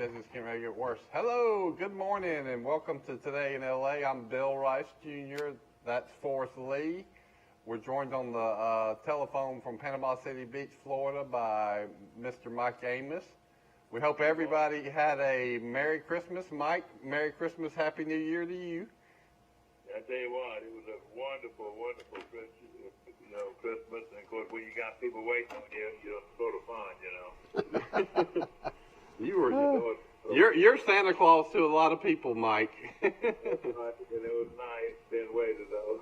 says it's getting ready to get worse. Hello, good morning, and welcome to Today in LA. I'm Bill Rice Jr. That's Forrest Lee. We're joined on the telephone from Panama City Beach, Florida by Mr. Mike Amos. We hope everybody had a Merry Christmas. Mike, Merry Christmas, Happy New Year to you. I tell you what, it was a wonderful, wonderful Christmas. And of course, when you got people waiting on you, you're sort of fun, You're Santa Claus to a lot of people, Mike. And it was nice being waited on.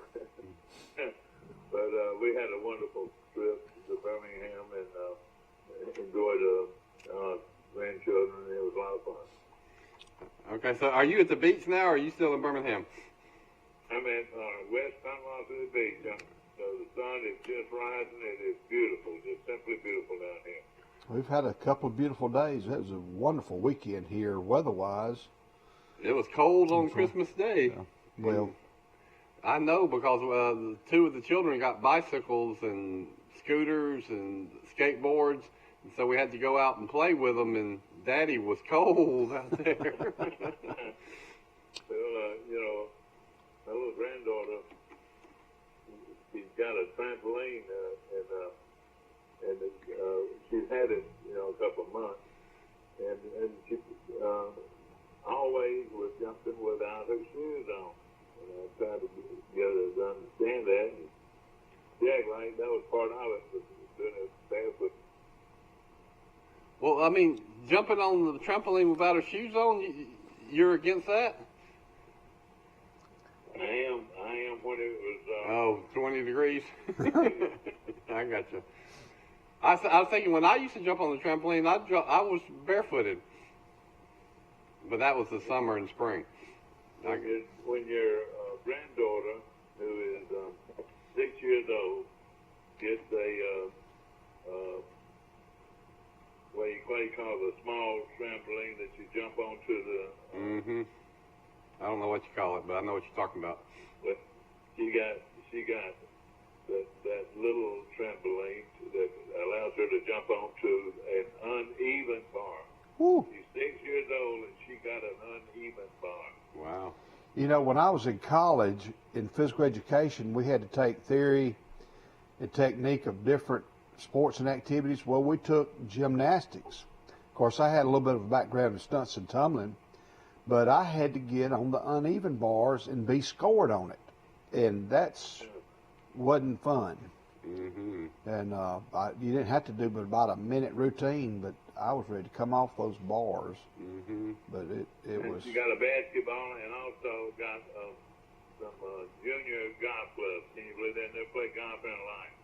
But we had a wonderful trip to Birmingham and enjoyed grandchildren. It was a lot of fun. Okay, so are you at the beach now, or are you still in Birmingham? I'm at West Panama City Beach. The sun is just rising. It is beautiful, just simply beautiful down here. We've had a couple of beautiful days. It was a wonderful weekend here, weather-wise. It was cold on Christmas Day. Yeah. Well, I know because two of the children got bicycles and scooters and skateboards, and so we had to go out and play with them, and Daddy was cold out there. Well, my little granddaughter, she's got a trampoline, and she's had it, a couple of months, and she always was jumping without her shoes on. And I tried to get her to understand that. And yeah, right, that was part of it, was doing it barefoot. Well, I mean, jumping on the trampoline without her shoes on, you're against that? I am when it was... 20 degrees? I got you. I was thinking when I used to jump on the trampoline, I was barefooted. But that was the summer and spring. When your granddaughter, who is 6 years old, gets what you call the small trampoline that you jump onto the... I don't know what you call it, but I know what you're talking about. But she got that little trampoline that allows her to jump onto an uneven bar. Woo. She's 6 years old and she got an uneven bar. Wow. When I was in college in physical education, we had to take theory and technique of different sports and activities. Well, we took gymnastics. Of course, I had a little bit of a background in stunts and tumbling, but I had to get on the uneven bars and be scored on it. And that's wasn't fun. And you didn't have to do but about a minute routine, but I was ready to come off those bars. But it was... You got a basketball and also got some junior golf clubs. Can you believe that? They play golf in a line.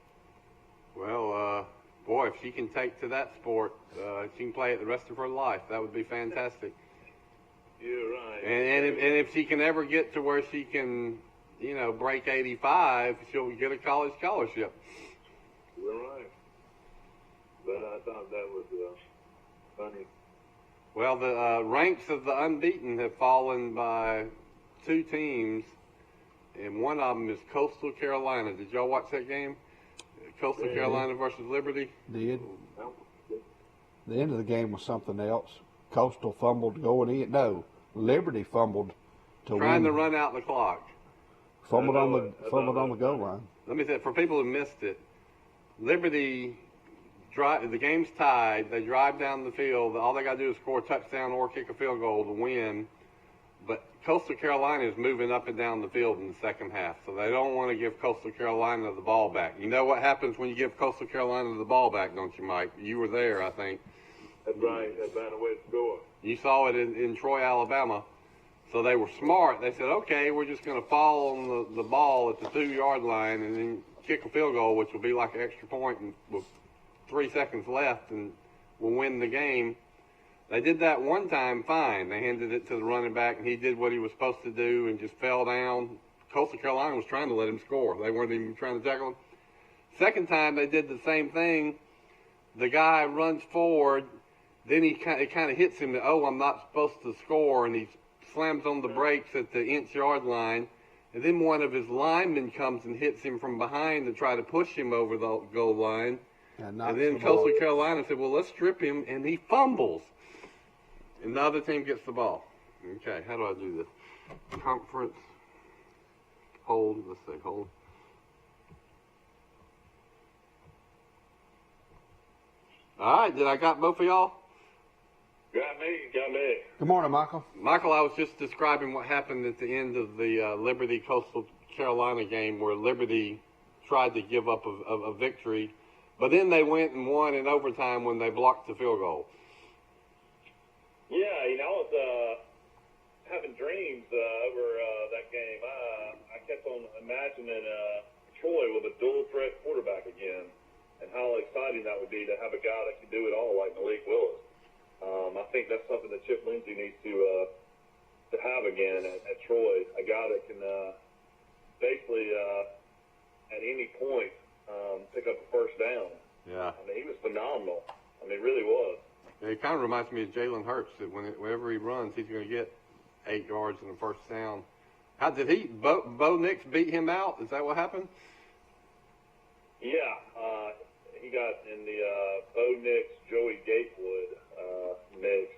Well, boy, if she can take to that sport, she can play it the rest of her life. That would be fantastic. You're right. And if she can ever get to where she can, break 85, she'll get a college scholarship. You're right. But I thought that was funny. Well, the ranks of the unbeaten have fallen by two teams, and one of them is Coastal Carolina. Did y'all watch that game? Coastal Carolina versus Liberty? Did. The end of the game was something else. Coastal fumbled going in. No, Liberty fumbled to Trying win. to run out the clock. Fumbled on the goal line. Let me say, for people who missed it, Liberty, the game's tied. They drive down the field. All they got to do is score a touchdown or kick a field goal to win. But Coastal Carolina is moving up and down the field in the second half, so they don't want to give Coastal Carolina the ball back. You know what happens when you give Coastal Carolina the ball back, don't you, Mike? You were there, I think. That's right. That's right. A way to score. You saw it in Troy, Alabama. So they were smart. They said, okay, we're just going to fall on the ball at the 2-yard line and then kick a field goal, which will be like an extra point with 3 seconds left, and we'll win the game. They did that one time fine. They handed it to the running back, and he did what he was supposed to do and just fell down. Coastal Carolina was trying to let him score. They weren't even trying to tackle him. Second time, they did the same thing. The guy runs forward. Then it kind of hits him that, I'm not supposed to score, and he slams on the brakes at the inch-yard line. And then one of his linemen comes and hits him from behind to try to push him over the goal line. And then Coastal Carolina said, well, let's strip him, and he fumbles. And the other team gets the ball. Okay, how do I do this? Conference. Hold. Let's say hold. All right, did I got both of y'all? Got me. Good morning, Michael. Michael, I was just describing what happened at the end of the Liberty Coastal Carolina game where Liberty tried to give up a victory, but then they went and won in overtime when they blocked the field goal. Yeah, I was having dreams over that game. I kept on imagining Troy with a dual threat quarterback again, and how exciting that would be to have a guy that can do it all like Malik Willis. I think that's something that Chip Lindsey needs to have again at Troy, a guy that can basically at any point pick up a first down. Yeah. I mean, he was phenomenal. I mean, really was. It kind of reminds me of Jalen Hurts that whenever he runs, he's going to get 8 yards in the first down. How did Bo Nix beat him out? Is that what happened? Yeah, he got in the Bo Nix, Joey Gatewood mix,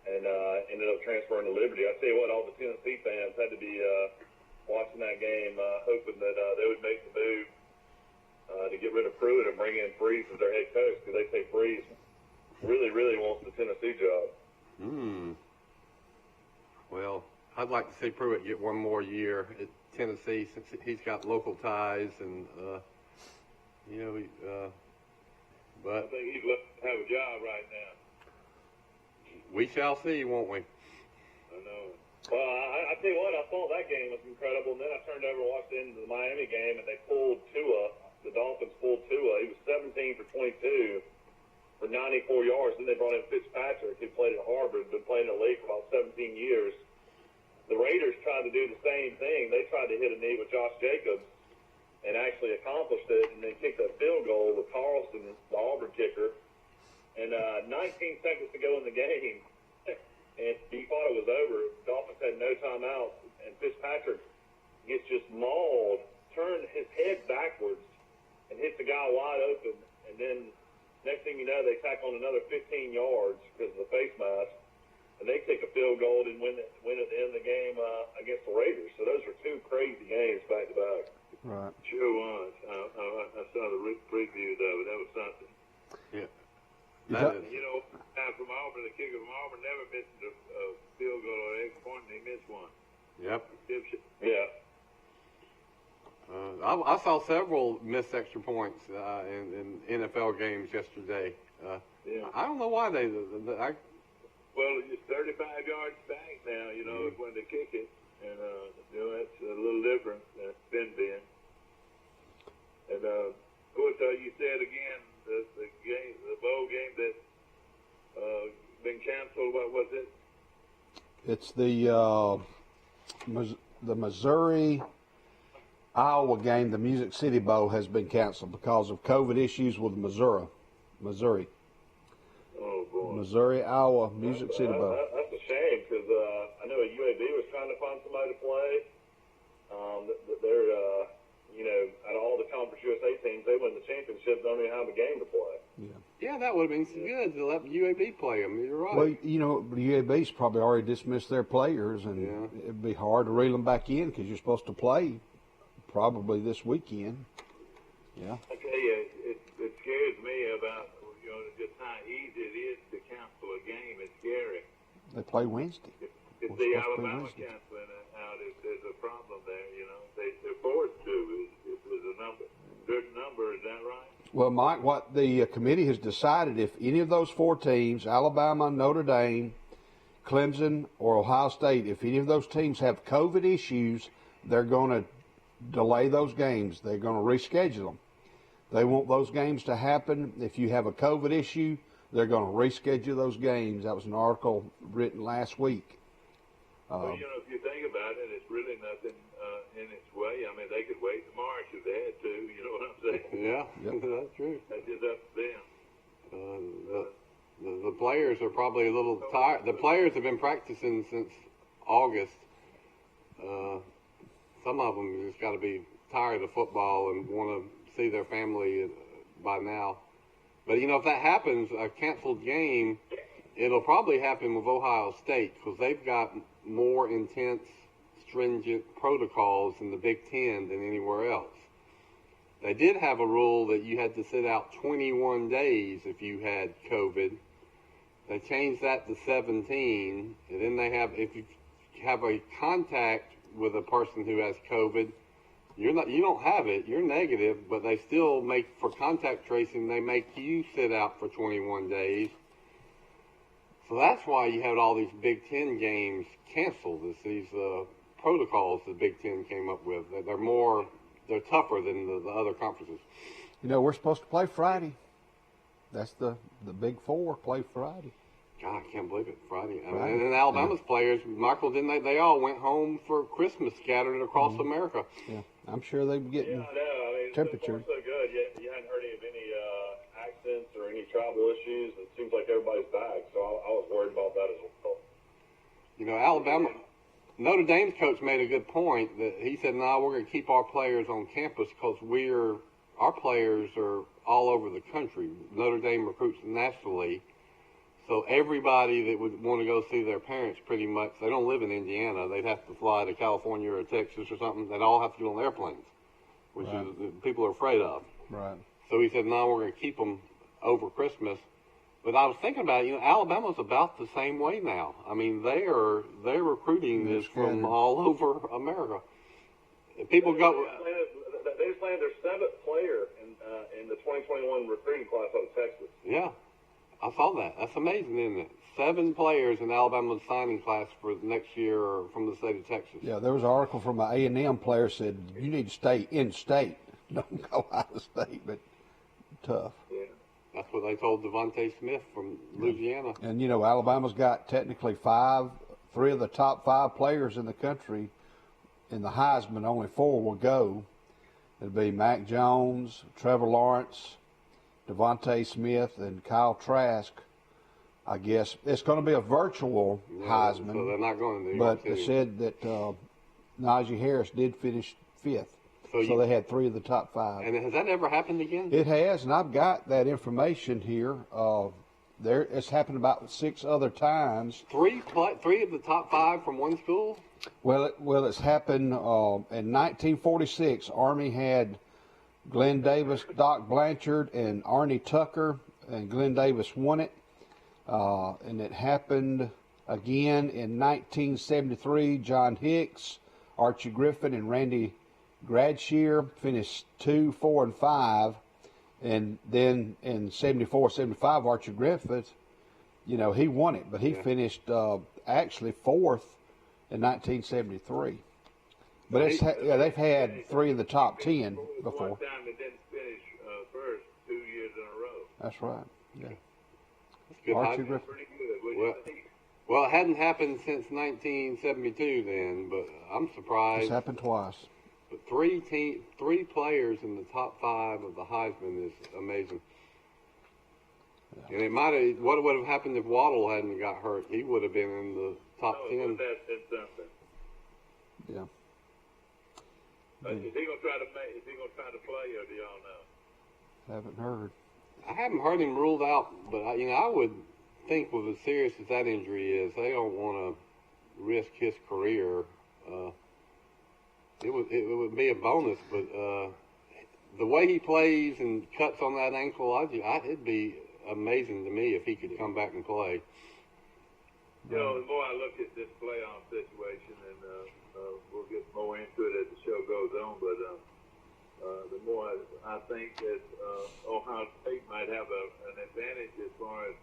and ended up transferring to Liberty. I tell you what, all the Tennessee fans had to be watching that game, hoping that they would make the move to get rid of Pruitt and bring in Freeze as their head coach, because they say Freeze really, really wants the Tennessee job. Well, I'd like to see Pruitt get one more year at Tennessee since he's got local ties and, but I think he's looking to have a job right now. we shall see, won't we? I know. Well, I tell you what, I thought that game was incredible, and then I turned over and watched the end of the Miami game, and they pulled Tua. The Dolphins pulled Tua. He was 17 for 22 for 94 yards. Then they brought in Fitzpatrick, who played at Harvard, been playing in the league for about 17 years. The Raiders tried to do the same thing. They tried to hit a knee with Josh Jacobs and actually accomplished it, and then kicked a field goal with Carlson, the Auburn kicker, and 19 seconds to go in the game. And he thought it was over. Dolphins had no timeout, and Fitzpatrick gets just mauled, turned his head backwards, and hits the guy wide open. And then next thing you know, they tack on another 15 yards because of the face mask, and they kick a field goal and win at the end of the game against the Raiders. So those were two crazy games back to back. Right. Sure was. I saw the preview of it. That was something. Yeah. You know, from Auburn, the kicker from Auburn never missed a field goal or extra point, and he missed one. Yep. Yeah. I saw several missed extra points in NFL games yesterday. Yeah. I don't know why they. Well, it's 35 yards back now, you know, when they kick it. And, that's a little different than it's been. And, of course, you said again, the bowl game that's been canceled, what was it? It's the Missouri Iowa game. The Music City Bowl has been canceled because of COVID issues with Missouri. Oh, boy. Missouri Iowa Music City Bowl. That's a shame, because I know UAB was trying to find somebody to play. They're, out of all the Conference USA teams, they win the championship, don't even have a game to play. Yeah, that would have been good to let UAB play them. You're right. Well, UAB's probably already dismissed their players, and it'd be hard to reel them back in because you're supposed to play probably this weekend. Yeah. I tell you, it scares me about, just how easy it is to cancel a game. It's scary. They play Wednesday. If the Alabama canceling it out, there's a problem there, They're forced to. If there's a certain number, is that right? Well, Mike, what the committee has decided, if any of those four teams, Alabama, Notre Dame, Clemson, or Ohio State, if any of those teams have COVID issues, they're going to delay those games. They're going to reschedule them. They want those games to happen. If you have a COVID issue, they're going to reschedule those games. That was an article written last week. Well, if you think about it, it's really nothing in its way. I mean, they could wait to March if they had to. You know what I'm saying? Yeah, that's true. That's just up to them. The players are probably a little tired. The players have been practicing since August. Some of them just got to be tired of football and want to see their family by now. But, if that happens, a canceled game It'll probably happen with Ohio State because they've got more intense, stringent protocols in the Big Ten than anywhere else. They did have a rule that you had to sit out 21 days if you had COVID. They changed that to 17, and then they have, if you have a contact with a person who has COVID, you don't have it, you're negative, but they still make, for contact tracing, they make you sit out for 21 days. So that's why you had all these Big Ten games canceled. It's these protocols the Big Ten came up with. They're tougher than the other conferences. You know, we're supposed to play Friday. That's the Big Four play Friday. God, I can't believe it. Friday. I mean, and Alabama's players, Michael, didn't they all went home for Christmas scattered across America. Yeah, I'm sure they're getting temperature. So good. You hadn't heard of any accidents or any travel issues. It seems like everybody's back. So I was worried about that as well. You know, Alabama, Notre Dame's coach made a good point that he said, no, we're going to keep our players on campus because our players are all over the country. Notre Dame recruits nationally. So everybody that would want to go see their parents, pretty much, they don't live in Indiana. They'd have to fly to California or Texas or something. They'd all have to go on airplanes, which is people are afraid of. Right. So he said, no, we're going to keep them over Christmas. But I was thinking about it, Alabama's about the same way now. I mean, they're recruiting this from all over America. People go. They just landed their 7th player in the 2021 recruiting class out of Texas. Yeah. I saw that. That's amazing, isn't it? 7 players in Alabama's signing class for next year from the state of Texas. Yeah, there was an article from an A&M player said, you need to stay in state. Don't go out of state, but tough. Yeah. That's what they told Devontae Smith from Louisiana. And, Alabama's got technically 3 of the top 5 players in the country in the Heisman. Only 4 will go. It'll be Mac Jones, Trevor Lawrence, Devontae Smith, and Kyle Trask. I guess it's going to be a virtual Heisman. So they're not going to New But York they City. said that Najee Harris did finish 5th. So they had 3 of the top 5. And has that ever happened again? It has, and I've got that information here. It's happened about 6 other times. 3 of the top 5 from one school? Well, it's happened in 1946. Army had Glenn Davis, Doc Blanchard, and Arnie Tucker, and Glenn Davis won it. And it happened again in 1973. John Hicks, Archie Griffin, and Randy Gradshear finished 2, 4, and 5. And then in 74, 75, Archie Griffith, he won it, but he finished actually 4th in 1973. But they've had 3 of the top 10 before. One time they didn't finish first 2 years in a row. That's right. Yeah. That's good. Archie Griffin. Pretty good. Well, it hadn't happened since 1972 then, but I'm surprised. It's happened twice. But 3 players in the top 5 of the Heisman is amazing. Yeah. And what would have happened if Waddle hadn't got hurt? He would have been in the top 10. That's something. Yeah. Is he gonna try to play, or do y'all know? Haven't heard. I haven't heard him ruled out, but I would think with as serious as that injury is, they don't want to risk his career. It would be a bonus, but the way he plays and cuts on that ankle, it'd be amazing to me if he could come back and play. The more I look at this playoff situation, and we'll get more into it as the show goes on, but the more I think that Ohio State might have an advantage as far as,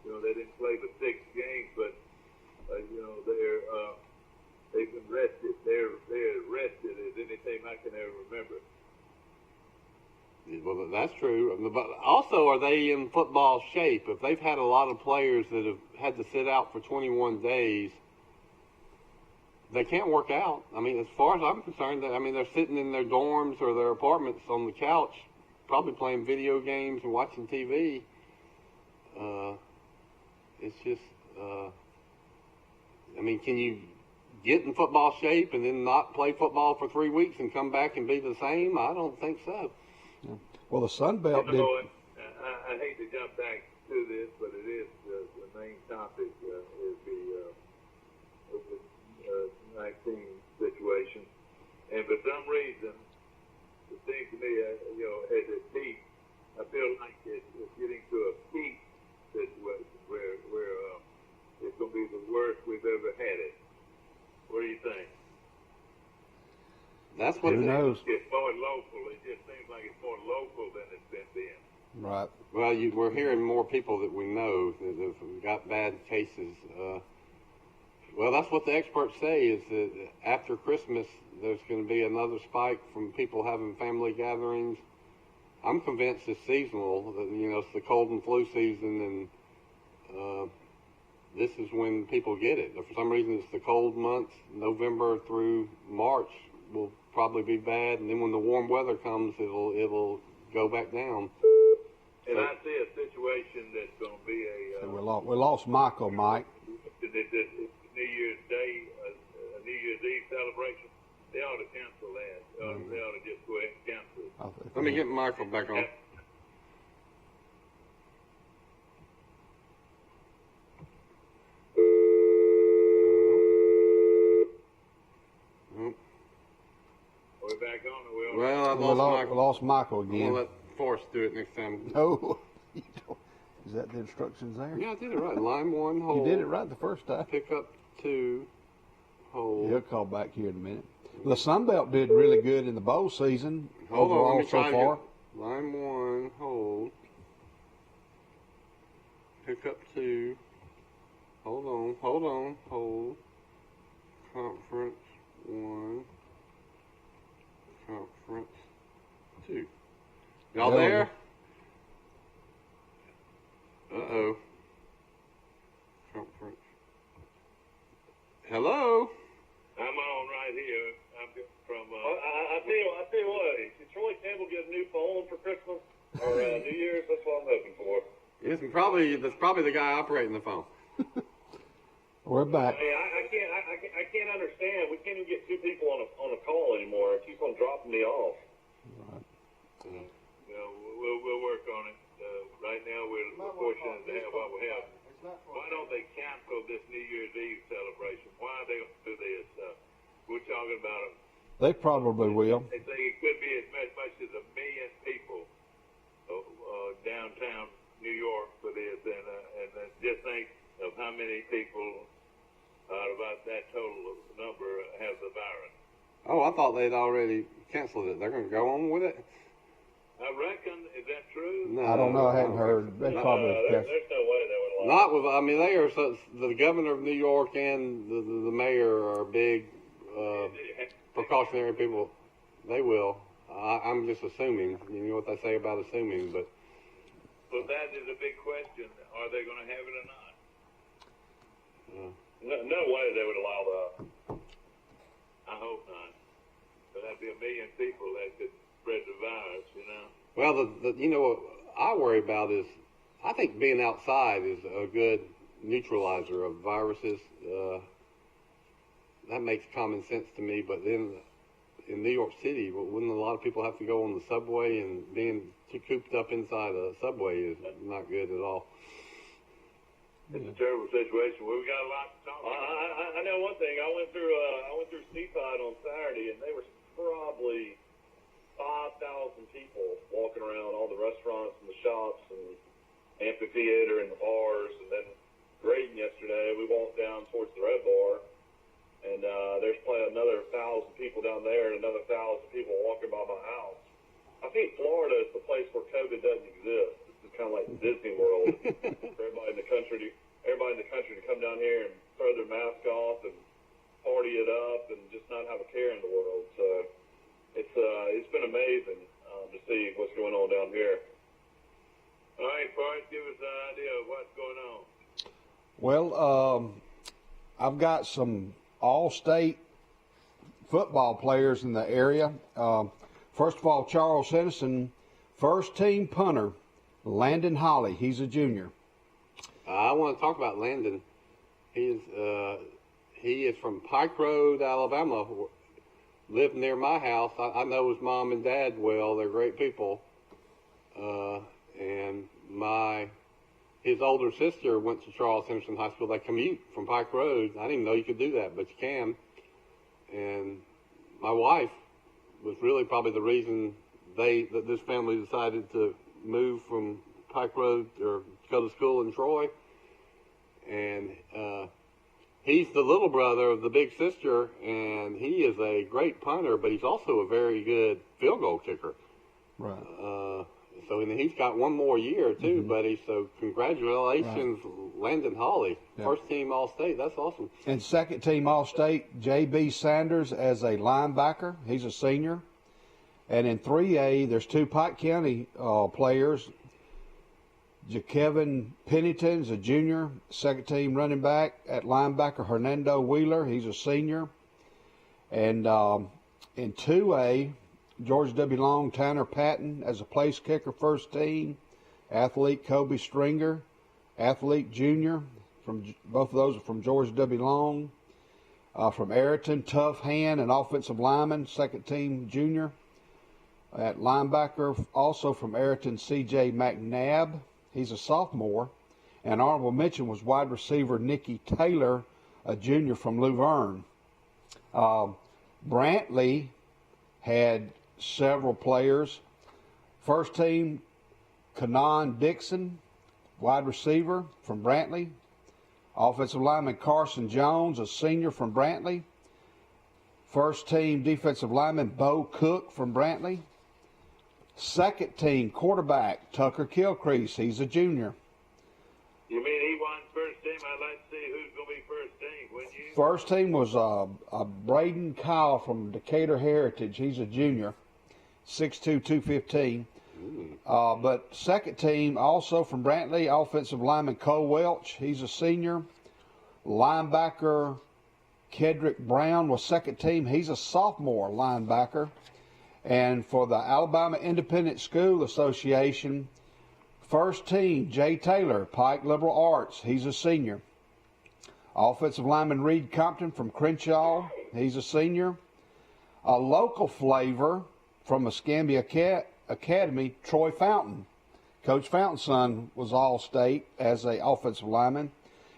they didn't play the 6 games, but, they've been rested. They're rested as anything I can ever remember. Well, that's true. But also, are they in football shape? If they've had a lot of players that have had to sit out for 21 days, they can't work out. I mean, as far as I'm concerned, they're sitting in their dorms or their apartments on the couch, probably playing video games and watching TV. It's just, can you get in football shape and then not play football for 3 weeks and come back and be the same? I don't think so. Well, the Sun Belt did. I hate to jump back to this, but it is the main topic is the vaccine situation. And for some reason, it seems to me, at its peak, I feel like it's getting to a peak situation where it's going to be the worst we've ever had it. What do you think? That's what Who knows? It's more local. It just seems like it's more local than it's been then. Right. Well, we're hearing more people that we know that have got bad cases. Well, that's what the experts say is that after Christmas, there's going to be another spike from people having family gatherings. I'm convinced it's seasonal. That, it's the cold and flu season, and this is when people get it. For some reason, it's the cold months, November through March will probably be bad, and then when the warm weather comes, it'll go back down. And I see a situation that's going to be a We lost Michael, Mike. New Year's Day, a New Year's Eve celebration. They ought to cancel that. They ought to just go ahead and cancel it. Let me get Michael back on. We're back on the wheel. Well, I We lost Michael. lost Michael I'm again. going to let Forrest do it next time. No. You don't. Is that the instructions there? Yeah, I did it right. Line 1, hold. You did it right the first time. Pick up 2, hold. He'll call back here in a minute. The Sun Belt did really good in the bowl season Hold on, let overall me try so to far. get line 1, hold. Pick up 2. Hold on, hold. Conference 1. Conference 2. Y'all There we there? Uh-oh. Conference. Hello? I'm on right here. I'm from. I tell you what, did Troy Campbell get a new phone for Christmas or New Year's? That's what I'm hoping for. That's probably the guy operating the phone. We're back. I mean, I can't understand. We can't even get two people on a call anymore. It keeps on dropping me off. Right. We'll work on it. Right now, we're fortunate to have what we have. Why don't they cancel this New Year's Eve celebration? Why are they going to do this? We're talking about it. They probably will. They say it could be as much as 1 million people downtown New York for this, and just think of how many people out of that total number have the virus. Oh, I thought they'd already canceled it. They're going to go on with it? I reckon, is that true? No, I don't know. I hadn't heard. They probably There's no way they would allow. Not with. I mean, they are. The governor of New York and the mayor are big precautionary people. They will. I'm just assuming. You know what they say about assuming, but. So that is a big question. Are they going to have it or not? No way they would allow that. I hope not. But that'd be 1 million people that could spread the virus, Well, what I worry about is, I think being outside is a good neutralizer of viruses. That makes common sense to me. But then in New York City, wouldn't a lot of people have to go on the subway, and being too cooped up inside a subway is not good at all. It's a terrible situation. Well, we got a lot to talk about. I know one thing. I went through Seaside on Saturday, and they were probably 5,000 people walking around all the restaurants and the shops and amphitheater and the bars. And then Graydon yesterday, we walked down towards the Red Bar, and there's probably another 1,000 people down there and another 1,000 people walking by my house. I think Florida is the place where COVID doesn't exist. This is kind of like Disney World. For everybody in the country to come down here and throw their mask off and party it up and just not have a care in the world. So it's been amazing to see what's going on down here. All right, Forrest, give us an idea of what's going on. Well, I've got some all-state football players in the area. First of all, Charles Hennessy, first-team punter, Landon Holly. He's a junior. I want to talk about Landon. He is from Pike Road, Alabama. Lived near my house. I know his mom and dad well. They're great people. And my his older sister went to Charles Henderson High School. They commute from Pike Road. I didn't even know you could do that, but you can. And my wife was really probably the reason that this family decided to move from Pike Road or go to school in Troy. And he's the little brother of the big sister, and he is a great punter, but he's also a very good field goal kicker. Right. So and he's got one more year too, buddy. So congratulations, Landon Holly, first team All-State. That's awesome. And second team All-State, J.B. Sanders as a linebacker. He's a senior. And in 3A, there's two Pike County players. Kevin Pennington's a junior, second team running back. At linebacker, Hernando Wheeler, he's a senior. And in 2A, George W. Long, Tanner Patton as a place kicker, first team. Athlete Kobe Stringer, athlete junior. Both of those are from George W. Long. From Ayrton, Tough Hand, an offensive lineman, second team junior. At linebacker, also from Ayrton, C.J. McNabb. He's a sophomore. And honorable mention was wide receiver Nicky Taylor, a junior from Luverne. Brantley had several players. First team, Kanan Dixon, wide receiver from Brantley. Offensive lineman Carson Jones, a senior from Brantley. First team defensive lineman Bo Cook from Brantley. Second team quarterback Tucker Kilcrease, he's a junior. You mean he won first team? I'd like to see who's going to be first team, wouldn't you? First team was Braden Kyle from Decatur Heritage. He's a junior, 6'2", 215. But second team, also from Brantley, offensive lineman Cole Welch. He's a senior. Linebacker Kedrick Brown was second team. He's a sophomore linebacker. And for the Alabama Independent School Association, first team, Jay Taylor, Pike Liberal Arts. He's a senior. Offensive lineman Reed Compton from Crenshaw. He's a senior. A local flavor from Escambia Academy, Troy Fountain. Coach Fountain's son was All-State as an offensive lineman.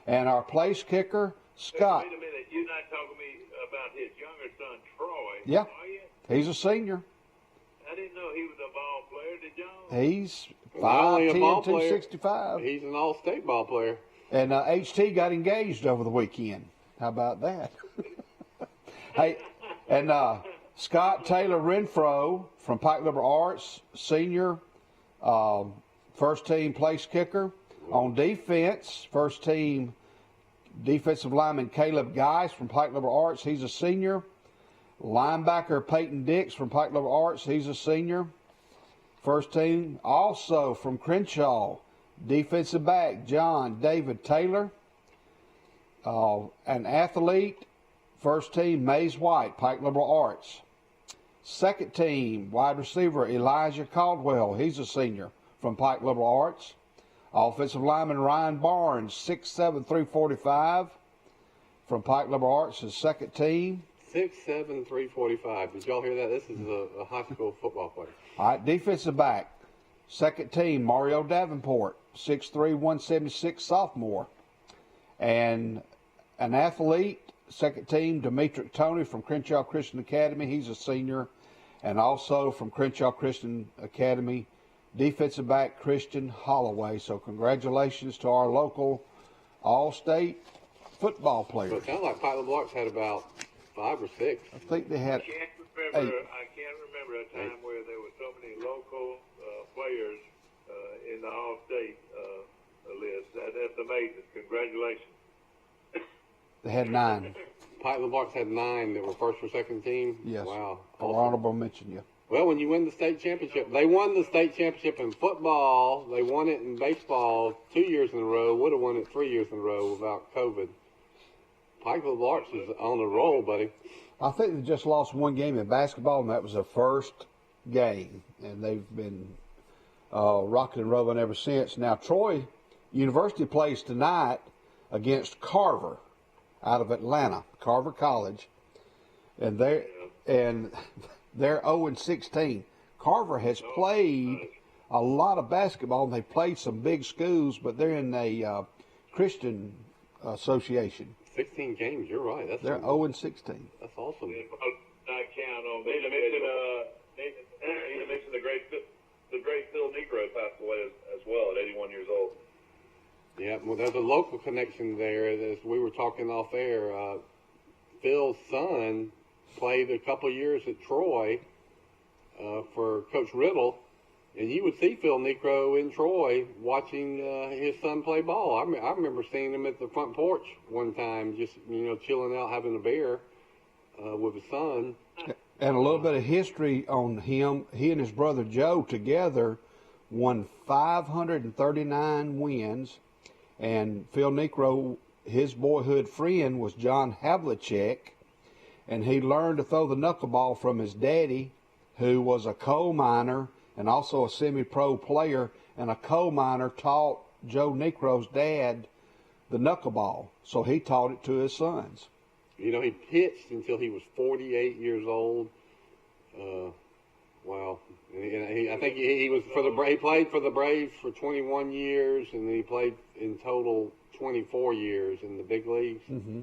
And our place kicker, Scott. Wait a minute. You're not talking to me about his younger son, Troy. Yeah. Are you? He's a senior. I didn't know he was a ball player. Did y'all? He's Not only a 5'10", ball player, 265. He's an All-State ball player. And HT got engaged over the weekend. How about that? Hey, and Scott Taylor Renfro from Pike Liberal Arts, senior, first team place kicker. On defense, first team defensive lineman Caleb Geis from Pike Liberal Arts. He's a senior. Linebacker Peyton Dix from Pike Liberal Arts. He's a senior. First team also from Crenshaw, defensive back John David Taylor. An athlete, first team Mays White, Pike Liberal Arts. Second team wide receiver Elijah Caldwell. He's a senior from Pike Liberal Arts. Offensive lineman Ryan Barnes, 6'7", 345 from Pike Liberal Arts, his second team. 6'7", 345. Did y'all hear that? This is a high school football player. All right, defensive back, second team Mario Davenport, 6'3", 176 sophomore. And an athlete, second team Demetric Tony from Crenshaw Christian Academy. He's a senior. And also from Crenshaw Christian Academy, defensive back Christian Holloway. So congratulations to our local All-State football So players. it sounds like Pike Liberal Arts had about 5 or 6. I think they had I can't remember a time where there were so many local players in the All-State list. That's amazing. Congratulations. they had 9. Pike Liberal Arts had 9 that were first or second team. Yes. Wow. For Awesome. honorable mention, yeah. Well, when you win the state championship, they won the state championship in football. They won it in baseball 2 years in a row. Would have won it 3 years in a row without COVID. Pike Liberal Arts is on a roll, buddy. I think they just lost one game in basketball, and that was their first game. And they've been rocking and rolling ever since. Now, Troy University plays tonight against Carver out of Atlanta, Carver College. And they're 0-16. Carver has played a lot of basketball, and they played some big schools, but they're in a Christian association. 16 games. You're right. They're 0-16. That's awesome. Not count on Need to mention the great Phil Negro passed away as well at 81 years old. Yeah, well, there's a local connection there. As we were talking off air, Phil's son played a couple of years at Troy for Coach Riddle, and you would see Phil Negro in Troy watching his son play ball. I remember seeing him at the front porch one time, just chilling out, having a beer with his son. And a little bit of history on him. He and his brother Joe together won 539 wins. And Phil Negro, his boyhood friend was John Havlicek. And he learned to throw the knuckleball from his daddy, who was a coal miner and also a semi-pro player. And a coal miner taught Joe Negro's dad the knuckleball. So he taught it to his sons. He pitched until he was 48 years old. Wow. I think he was he played for the Braves for 21 years, and he played in total 24 years in the big leagues. Mm-hmm.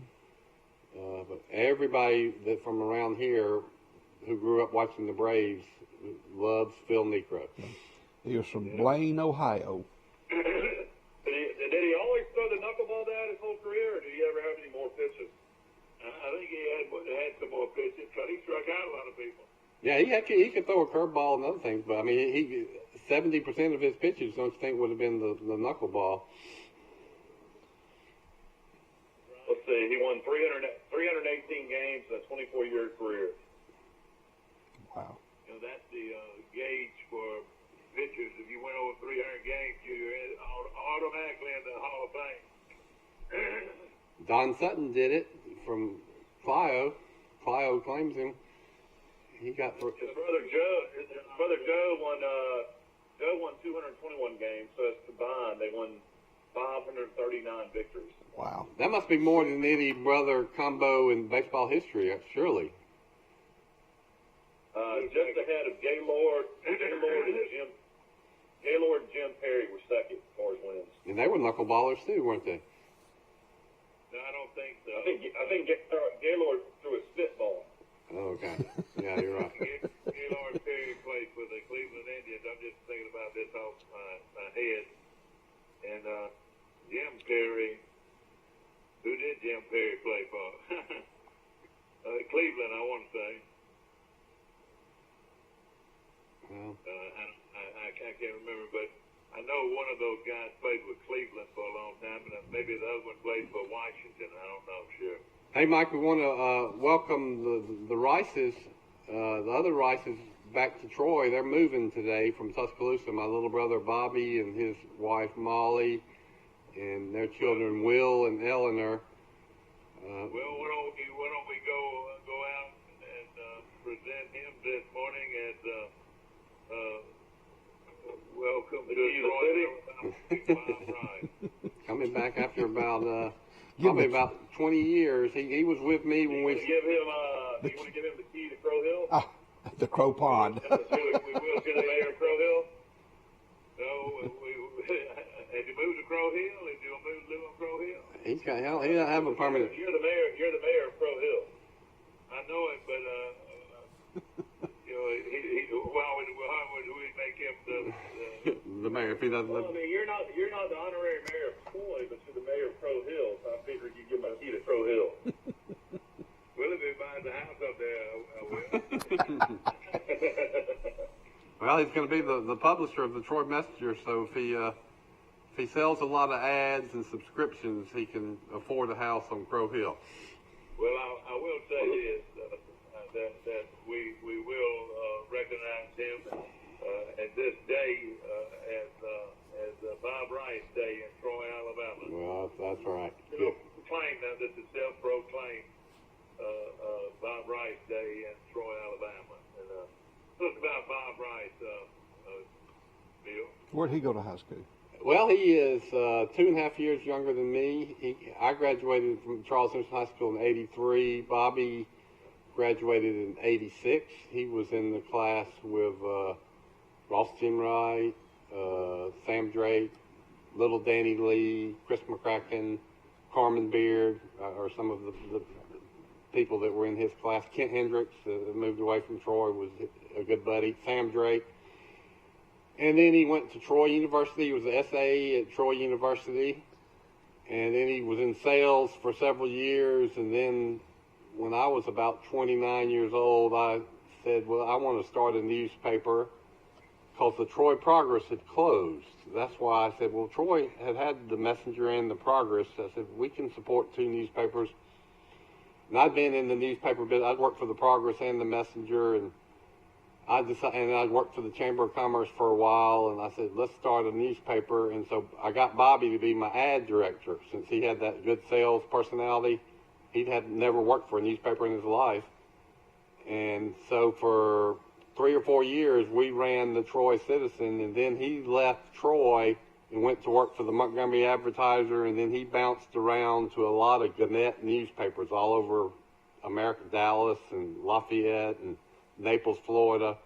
But everybody that from around here who grew up watching the Braves loves Phil Negro. He was from Blaine, Ohio. Did he always throw the knuckleball, Dad, his whole career, or did he ever have any more pitches? I think he had some more pitches, but he struck out a lot of people. Yeah, he could throw a curveball and other things, but I mean, 70% of his pitches, don't you think, would have been the knuckleball? Let's see, he won 318 games in a 24-year career. Wow. That's the gauge for pitchers. If you went over 300 games, you're automatically in the Hall of Fame. Don Sutton did it from Clio. Clio claims him. He got His brother Joe won 221 games, so it's combined they won 539 victories. Wow. That must be more than any brother combo in baseball history, surely. Just ahead of Gaylord and Jim Perry were second as far as wins. And they were knuckleballers too, weren't they? No, I don't think so. I think Gaylord threw a spitball. Oh, okay. Yeah, you're right. Gaylord Perry played for the Cleveland Indians. I'm just thinking about this off my head. And Jim Perry, who did Jim Perry play for? Cleveland, I want to say. Well, I can't remember, but I know one of those guys played with Cleveland for a long time, and maybe the other one played for Washington. I don't know, sure. hey, Mike, we want to welcome the Rices, the other Rices, back to Troy. They're moving today from Tuscaloosa. My little brother Bobby and his wife Molly, and their children Will and Eleanor. Well, why don't we go out and present him this morning as welcome to Troy. Coming back after about probably about 20 years. He was with me when we. You want to give him the key to Crow Hill? The Crow Pond. We will to the mayor of Crow Hill. No, had you moved to Crow Hill? Did you live on Crow Hill? He doesn't have a permanent. You're the mayor of Crow Hill. I know it, but why would we make him the mayor if he doesn't live. Well, I mean, you're not the honorary mayor of Troy, but you're the mayor of Crow Hill. So I figured you'd give my key to Crow Hill. Well, if he buys the house up there, I will. Well, he's going to be the publisher of the Troy Messenger, so if he sells a lot of ads and subscriptions, he can afford a house on Crow Hill. Well, I will say this, that we will recognize him at this day as Bob Rice Day in Troy, Alabama. Well, that's right. Claim that this is self-proclaimed Bob Rice Day in Troy, Alabama. And talk about Bob Rice, Bill. Where'd he go to high school? Well, he is 2.5 years younger than me. I graduated from Charles Simpson High School in '83. Bobby graduated in '86. He was in the class with Ross Jimwright, Sam Drake, Little Danny Lee, Chris McCracken, Carmen Beard, are some of the people that were in his class. Kent Hendricks, moved away from Troy, was a good buddy. Sam Drake. And then he went to Troy University. He was an SAE at Troy University. And then he was in sales for several years. And then when I was about 29 years old, I said, well, I want to start a newspaper because the Troy Progress had closed. That's why I said, well, Troy had the Messenger and the Progress. I said, we can support two newspapers. And I'd been in the newspaper business. I'd worked for the Progress and the Messenger, and I'd worked for the Chamber of Commerce for a while, and I said, let's start a newspaper. And so I got Bobby to be my ad director, since he had that good sales personality. He had never worked for a newspaper in his life. And so for 3 or 4 years, we ran the Troy Citizen, and then he left Troy and went to work for the Montgomery Advertiser, and then he bounced around to a lot of Gannett newspapers all over America, Dallas and Lafayette and Naples, Florida.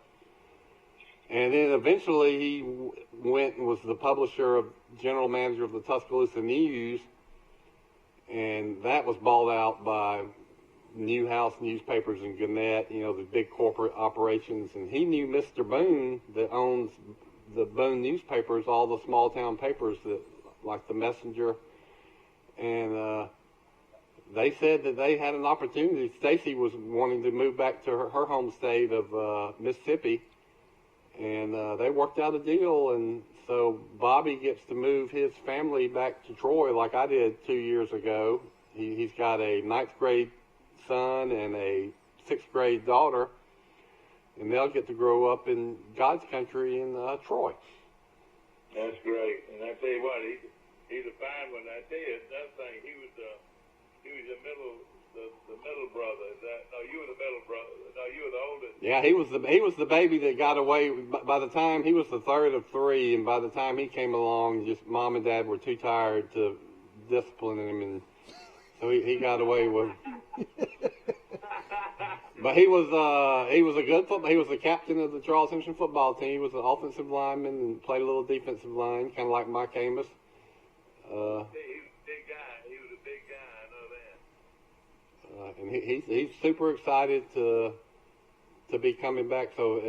And then eventually he went and was the general manager of the Tuscaloosa News, and that was bought out by Newhouse newspapers in Gannett, the big corporate operations. And he knew Mr. Boone, that owns the Boone newspapers, all the small town papers that, like the Messenger. And they said that they had an opportunity. Stacy was wanting to move back to her home state of Mississippi, and they worked out a deal. And so Bobby gets to move his family back to Troy like I did 2 years ago. He's got a 9th grade son and a 6th grade daughter, and they'll get to grow up in God's country in Troy. That's great. And I tell you what, he's a fine one. I tell you another thing. He was the middle brother. You were the middle brother. No, you were the oldest. Yeah, he was the baby that got away. By the time he was the third of 3, and by the time he came along, just mom and dad were too tired to discipline him, and so he got away with. But he was a good football. He was the captain of the Charles Simpson football team. He was an offensive lineman and played a little defensive line, kind of like Mike Amos. He was a big guy. He was a big guy. I know that. And he's super excited to be coming back. So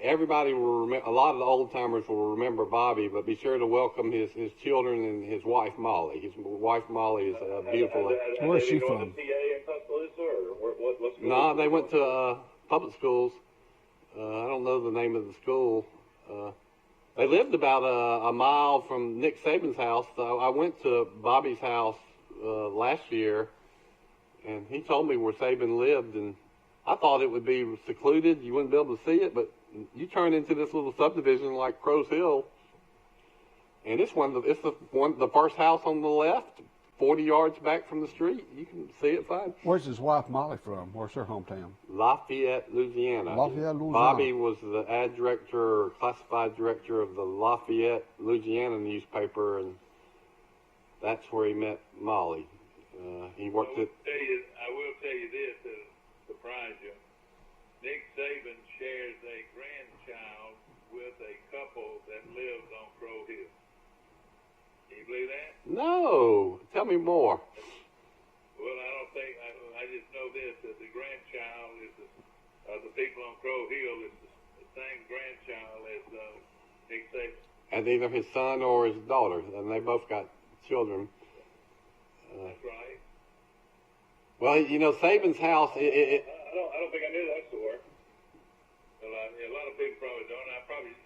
everybody will remember. A lot of the old timers will remember Bobby, but be sure to welcome his children and his wife Molly. His wife Molly is a beautiful. Where's she from? No, they went to public schools. I don't know the name of the school. They lived about a mile from Nick Saban's house. So I went to Bobby's house last year, and he told me where Saban lived, and I thought it would be secluded. You wouldn't be able to see it, but you turn into this little subdivision like Crow's Hill, and it's the first house on the left, 40 yards back from the street. You can see it fine. Where's his wife Molly from? Where's her hometown? Lafayette, Louisiana. Lafayette, Louisiana. Bobby was the ad director or classified director of the Lafayette, Louisiana newspaper, and that's where he met Molly. He worked at. I will tell you this to surprise you. Nick Saban shares a grandchild with a couple that lives on Crow Hill. Can you believe that? No. Tell me more. Well, I don't think. I just know this: that the grandchild is the people on Crow Hill is the same grandchild as Nick Saban. And either his son or his daughter, and they both got children. That's right. Well, Saban's house. I don't think I knew that story. Well, a lot of people probably don't. I probably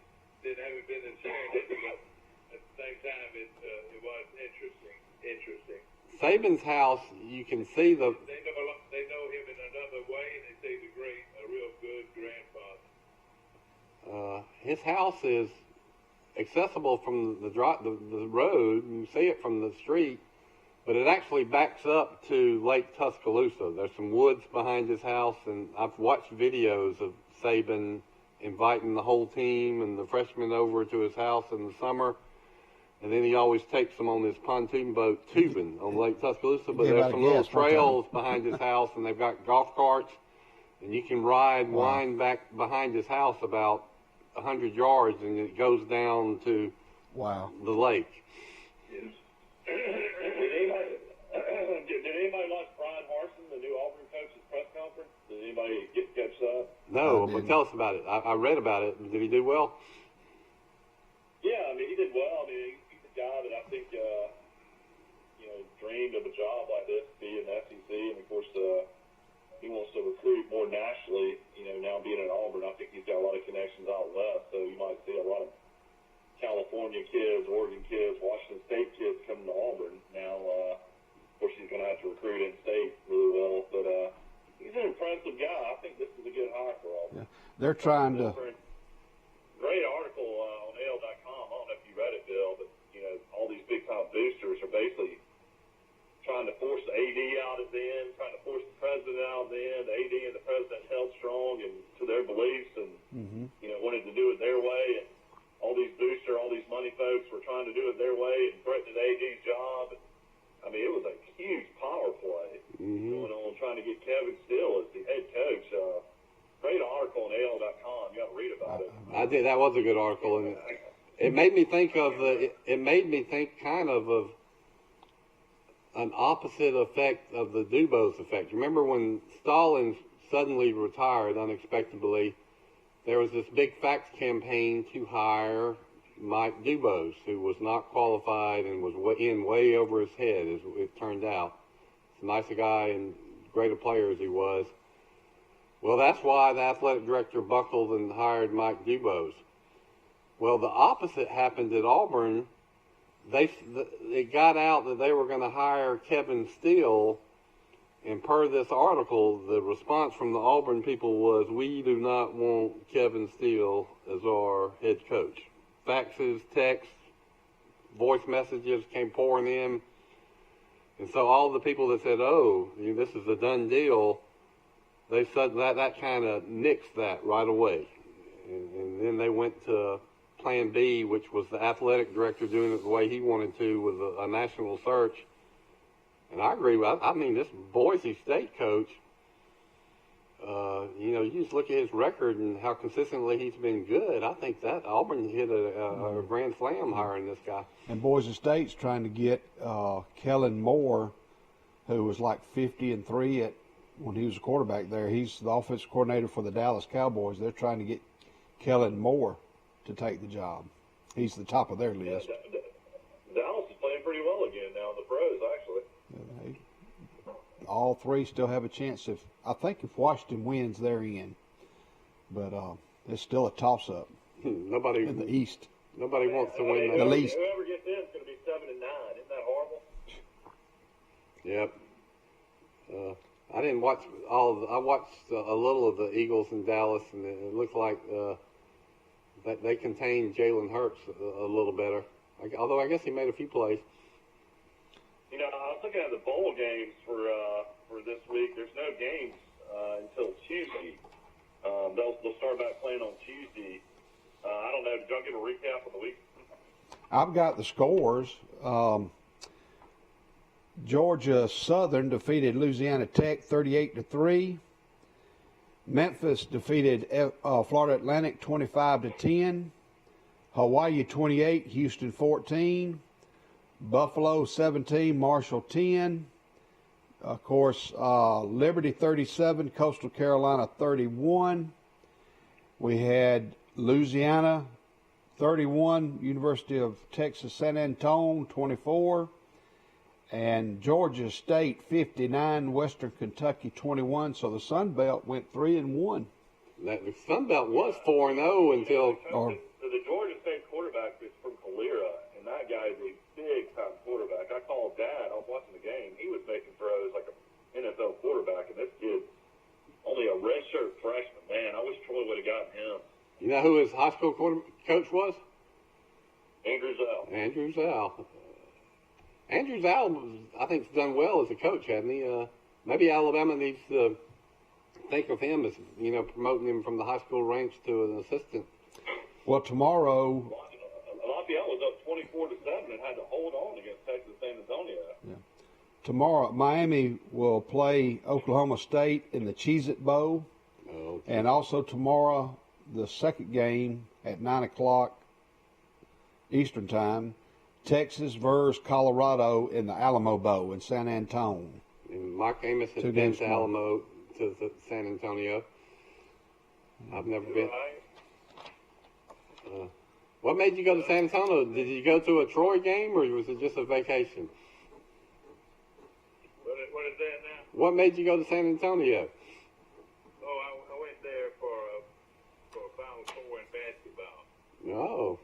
haven't been in sharing it, but at the same time, it was interesting. Saban's house, you can see the. They know him in another way, and they say a real good grandfather. His house is accessible from the road. You see it from the street. But it actually backs up to Lake Tuscaloosa. There's some woods behind his house, and I've watched videos of Saban inviting the whole team and the freshmen over to his house in the summer. And then he always takes them on his pontoon boat tubing on Lake Tuscaloosa. But there's some little trails behind his house, and they've got golf carts, and you can wind back behind his house about 100 yards and it goes down to Wow. the lake. Did anybody watch Brian Harsin, the new Auburn coach's press conference? Did anybody catch that? No, I but didn't. tell us about it. I read about it. Did he do well? Yeah, I mean, he did well. I mean, he's a guy that I think, dreamed of a job like this, be in the SEC, and of course, he wants to recruit more nationally. Now being in Auburn, I think he's got a lot of connections out west, so you might see a lot of California kids, Oregon kids, Washington State kids coming to Auburn. Now, of course, he's going to have to recruit in state really well, but he's an impressive guy. I think this is a good hire for Auburn. Yeah. They're trying to. Great article on AL.com. I don't know if you read it, Bill, but all these big time boosters are basically trying to force the AD out at the end, trying to force the president out at the end. The AD and the president held strong and to their beliefs, and wanted to do it their way. And all these money folks were trying to do it their way and threatening AD's job. And, I mean, it was a huge power play going on, trying to get Kevin Steele as the head coach. Great article on AL.com. You got to read about it. I did. That was a good article, and it made me think of kind of an opposite effect of the Dubose effect. Remember when Stalin suddenly retired unexpectedly? There was this big fax campaign to hire Mike Dubose, who was not qualified and was way over his head, as it turned out. As nice a guy and great a player as he was. Well, that's why the athletic director buckled and hired Mike Dubose. Well, the opposite happened at Auburn. It got out that they were going to hire Kevin Steele, and per this article, the response from the Auburn people was, "We do not want Kevin Steele as our head coach." Faxes, texts, voice messages came pouring in, and so all the people that said, "Oh, this is a done deal," they said that kind of nixed that right away, and then they went to Plan B, which was the athletic director doing it the way he wanted to with a national search. And I agree with. I mean, this Boise State coach. You just look at his record and how consistently he's been good. I think that Auburn hit a grand slam hiring this guy. And Boise State's trying to get Kellen Moore, who was like 50-3 when he was a quarterback there. He's the offensive coordinator for the Dallas Cowboys. They're trying to get Kellen Moore to take the job. He's the top of their list. Dallas is playing pretty well again now in the pros, actually. All three still have a chance. I think if Washington wins, they're in. But it's still a toss-up Nobody in the East. Nobody wants to win that. The least. Whoever gets in is going to be 7-9. Isn't that horrible? Yep. I didn't watch I watched a little of the Eagles in Dallas, and it looked like that they contained Jalen Hurts a little better. Although I guess he made a few plays. I was looking at the bowl games for this week. There's no games until Tuesday. They'll start back playing on Tuesday. I don't know. Did y'all give a recap of the week? I've got the scores. Georgia Southern defeated Louisiana Tech 38-3. Memphis defeated Florida Atlantic 25-10. Hawaii 28, Houston 14. Buffalo 17, Marshall 10. Of course, Liberty 37, Coastal Carolina 31. We had Louisiana 31, University of Texas San Antonio 24. And Georgia State 59, Western Kentucky 21. So the Sun Belt went 3-1. The Sun Belt was 4-0 until. So the Georgia State quarterback is from Calera, and that guy is a big-time quarterback. I called Dad. I was watching the game. He was making throws like an NFL quarterback, and this kid's only a redshirt freshman. Man, I wish Troy would have gotten him. You know who his high school coach was? Andrew Zell. Andrew Zell. Andrew Zell, I think, has done well as a coach, hasn't he? Maybe Alabama needs to think of him as, promoting him from the high school ranks to an assistant. Well, tomorrow. Lafayette was up 24-7 and had to hold on against Texas San Antonio. Yeah. Tomorrow, Miami will play Oklahoma State in the Cheez-It Bowl. Oh, and also tomorrow, the second game at 9 o'clock Eastern Time. Texas versus Colorado in the Alamo Bowl in San Antonio. And Mark Amos has been to Alamo, to San Antonio. I've never been. What made you go to San Antonio? Did you go to a Troy game, or was it just a vacation? What is that now? What made you go to San Antonio? Oh, I went there for a Final Four in basketball. Oh.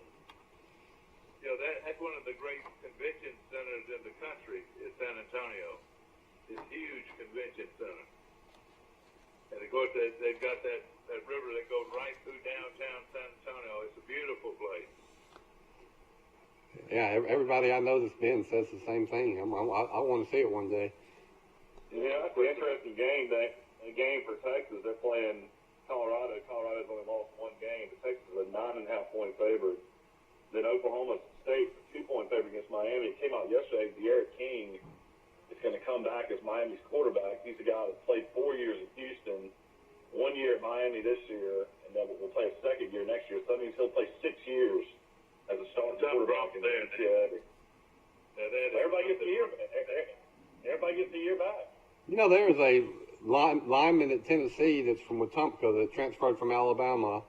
You know, that's one of the great convention centers in the country is San Antonio. It's a huge convention center. And of course, they've got that river that goes right through downtown San Antonio. It's a beautiful place. Yeah, everybody I know that's been says the same thing. I want to see it one day. Yeah, it's an interesting game. A game for Texas. They're playing Colorado. Colorado's only lost one game. But Texas is a 9.5-point favorite. Then Oklahoma State, 2-point favorite against Miami. It came out yesterday. De'Aaron King is going to come back as Miami's quarterback. He's a guy that played 4 years at Houston, 1 year at Miami this year, and then will play a second year next year. So that means he'll play 6 years as a starting quarterback in the NCAA. Everybody gets a year. Everybody gets a year back. You know, there is a lineman at Tennessee that's from Wetumpka that transferred from Alabama.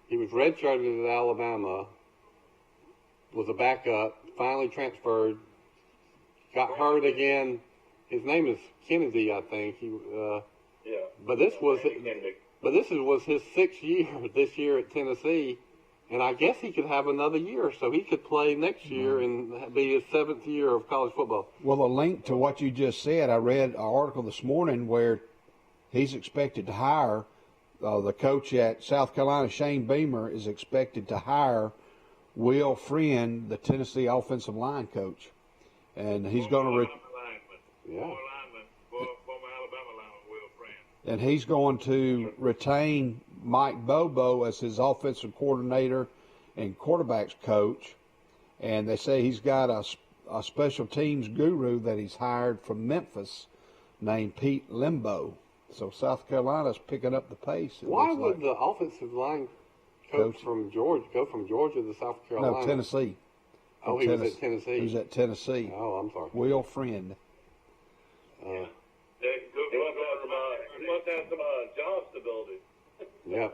He was redshirted at Alabama, was a backup, finally transferred, got hurt again. His name is Kennedy, I think. But this was his 6th year this year at Tennessee, and I guess he could have another year, so he could play next year and be his 7th year of college football. Well, a link to what you just said, I read an article this morning where he's expected to hire the coach at South Carolina, Shane Beamer, is expected to hire Will Friend, the Tennessee offensive line coach, and he's going to and he's going to retain Mike Bobo as his offensive coordinator and quarterbacks coach, and they say he's got a special teams guru that he's hired from Memphis named Pete Limbo. So South Carolina's picking up the pace. Why would the offensive line coach from Georgia go from Georgia to South Carolina? No, Tennessee. Oh, he was at Tennessee. He was at Tennessee. Oh, I'm sorry. Will Friend. He must have some job stability. Yeah.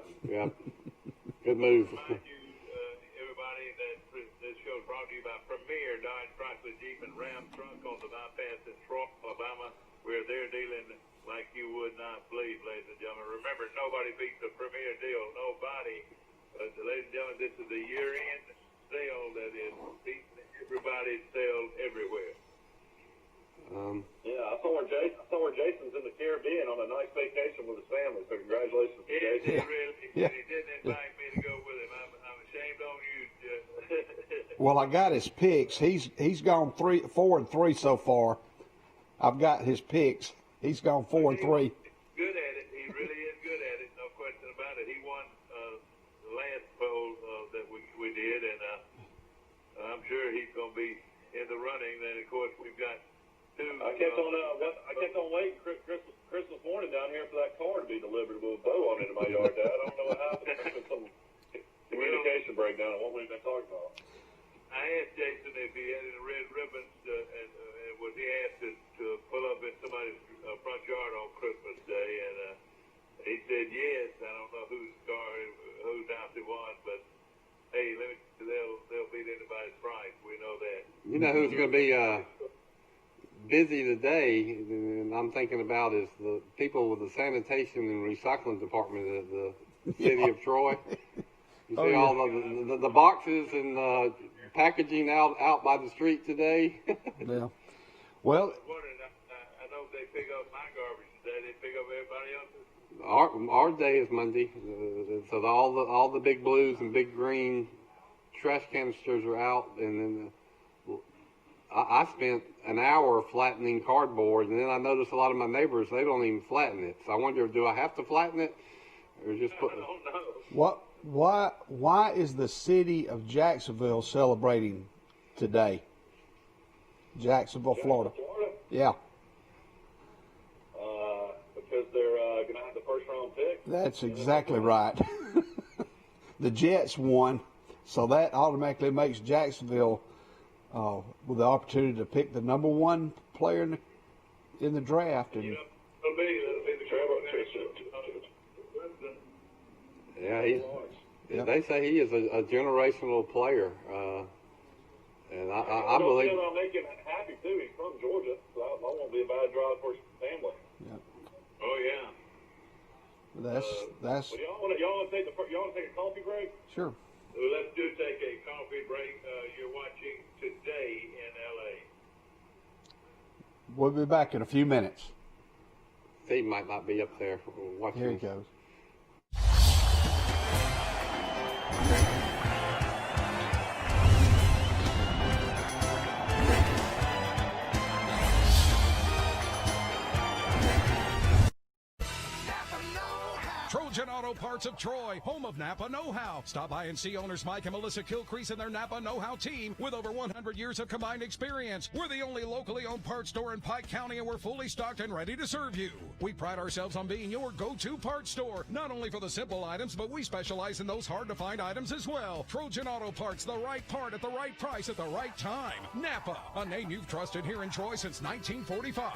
Good move. Remind you, everybody, that this show is brought to you by Premier Dodge Chrysler Jeep and Ram Truck on the bypass in Troy, Alabama, where they're dealing like you would not believe, ladies and gentlemen. Remember, nobody beats the Premier deal. Nobody. Ladies and gentlemen, this is a year-end sale that is beating everybody's sales everywhere. I saw where Jason's in the Caribbean on a nice vacation with his family. So congratulations to Jason. He didn't invite me to go with him. I'm ashamed on you, Jeff. Well, I got his picks. He's gone 4-3 so far. I've got his picks. He's gone 4-3. Good at it. He really is good at it. No question about it. He won the last poll that we did, and I'm sure he's going to be in the running. Then, of course, we've got two. I kept on waiting Christmas morning down here for that car to be delivered with a bow on it in my yard. Dad, I don't know what happened. There's been some communication breakdown on what we've been talking about. I asked Jason if he had any red ribbons, and was he asked to pull up in somebody's front yard on Christmas Day, and he said yes. I don't know whose house it was, but hey, they'll beat anybody's price. We know that. You know who's going to be busy today, and I'm thinking about is the people with the sanitation and recycling department at the city of Troy. You see all the boxes and packaging out by the street today. Yeah. Well, I know they pick up my garbage today. They pick up everybody else's. Our day is Monday, so all the big blues and big green trash canisters are out, and then I spent an hour flattening cardboard, and then I noticed a lot of my neighbors, they don't even flatten it. So I wonder, do I have to flatten it, or just put? I don't know. Why is the city of Jacksonville celebrating today? Jacksonville, Florida. Yeah. Because they're going to have the first round pick. That's exactly right. the Jets won, so that automatically makes Jacksonville with the opportunity to pick the number one player in the draft. And That'll be the Trevor. Yeah, they say he is a generational player, and I believe. I'll make him happy too. He's from Georgia, so I won't be a bad drive for his family. Yeah. Oh yeah. That's. Well, y'all want to take a coffee break? Sure. Well, let's take a coffee break. You're watching Today in LA. We'll be back in a few minutes. Steve might not be up there watching. Here he goes. Trojan Auto Parts of Troy, home of Napa Know-How. Stop by and see owners Mike and Melissa Kilcrease and their Napa Know-How team with over 100 years of combined experience. We're the only locally owned parts store in Pike County, and we're fully stocked and ready to serve you. We pride ourselves on being your go-to parts store, not only for the simple items, but we specialize in those hard-to-find items as well. Trojan Auto Parts, the right part at the right price at the right time. Napa, a name you've trusted here in Troy since 1945.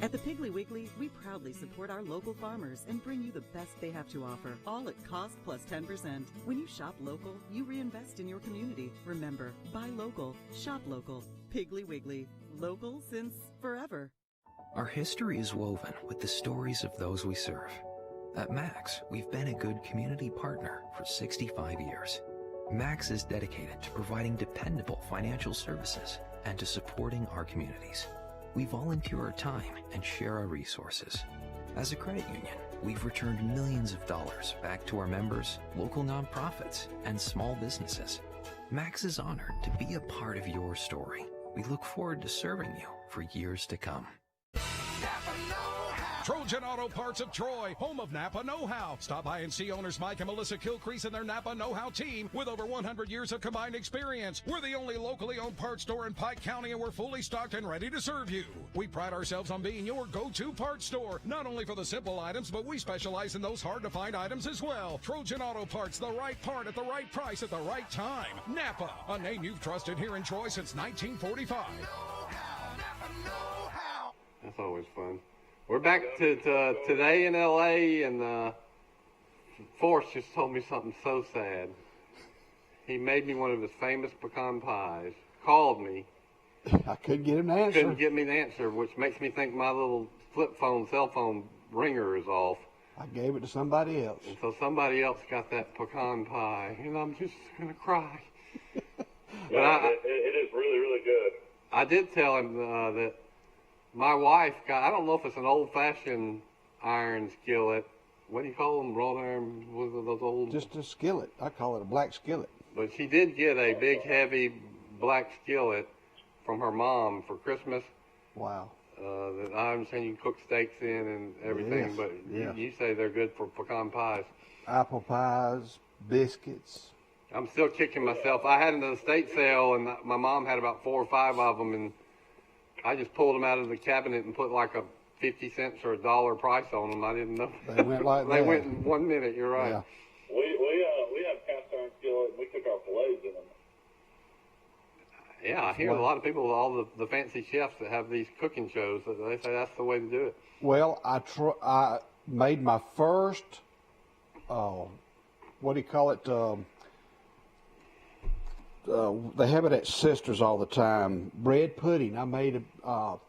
At the Piggly Wiggly, we proudly support our local farmers and bring you the best they have to offer, all at cost plus 10%. When you shop local, you reinvest in your community. Remember, buy local, shop local. Piggly Wiggly, local since forever. Our history is woven with the stories of those we serve. At Max, we've been a good community partner for 65 years. Max is dedicated to providing dependable financial services and to supporting our communities. We volunteer our time and share our resources. As a credit union, we've returned millions of dollars back to our members, local nonprofits, and small businesses. Max is honored to be a part of your story. We look forward to serving you for years to come. Trojan Auto Parts of Troy, home of Napa Know-How. Stop by and see owners Mike and Melissa Kilcrease and their Napa Know-How team with over 100 years of combined experience. We're the only locally owned parts store in Pike County, and we're fully stocked and ready to serve you. We pride ourselves on being your go-to parts store, not only for the simple items, but we specialize in those hard-to-find items as well. Trojan Auto Parts, the right part at the right price at the right time. Napa, a name you've trusted here in Troy since 1945. That's always fun. We're back to Today in LA, and Forrest just told me something so sad. He made me one of his famous pecan pies, called me. I couldn't get him to answer. Couldn't get me an answer, which makes me think my little cell phone ringer is off. I gave it to somebody else. And so somebody else got that pecan pie, and I'm just going to cry. It is really, really good. I did tell him that my wife got, I don't know if it's an old-fashioned iron skillet. What do you call them? Wrought iron? Was it those old? Just a skillet. I call it a black skillet. But she did get a big, heavy black skillet from her mom for Christmas. Wow. That I understand you can cook steaks in and everything, Yes, but yes. you say they're good for pecan pies. Apple pies, biscuits. I'm still kicking myself. I had an estate sale, and my mom had about 4 or 5 of them, and I just pulled them out of the cabinet and put like a 50 cents or $1 price on them. I didn't know. They went like They that. went in 1 minute. You're right. Yeah. We have cast iron skillet, and we cook our fillets in them. Yeah, I hear a lot of people, all the fancy chefs that have these cooking shows, they say that's the way to do it. Well, I made my first, what do you call it? They have it at Sisters all the time. Bread pudding. I made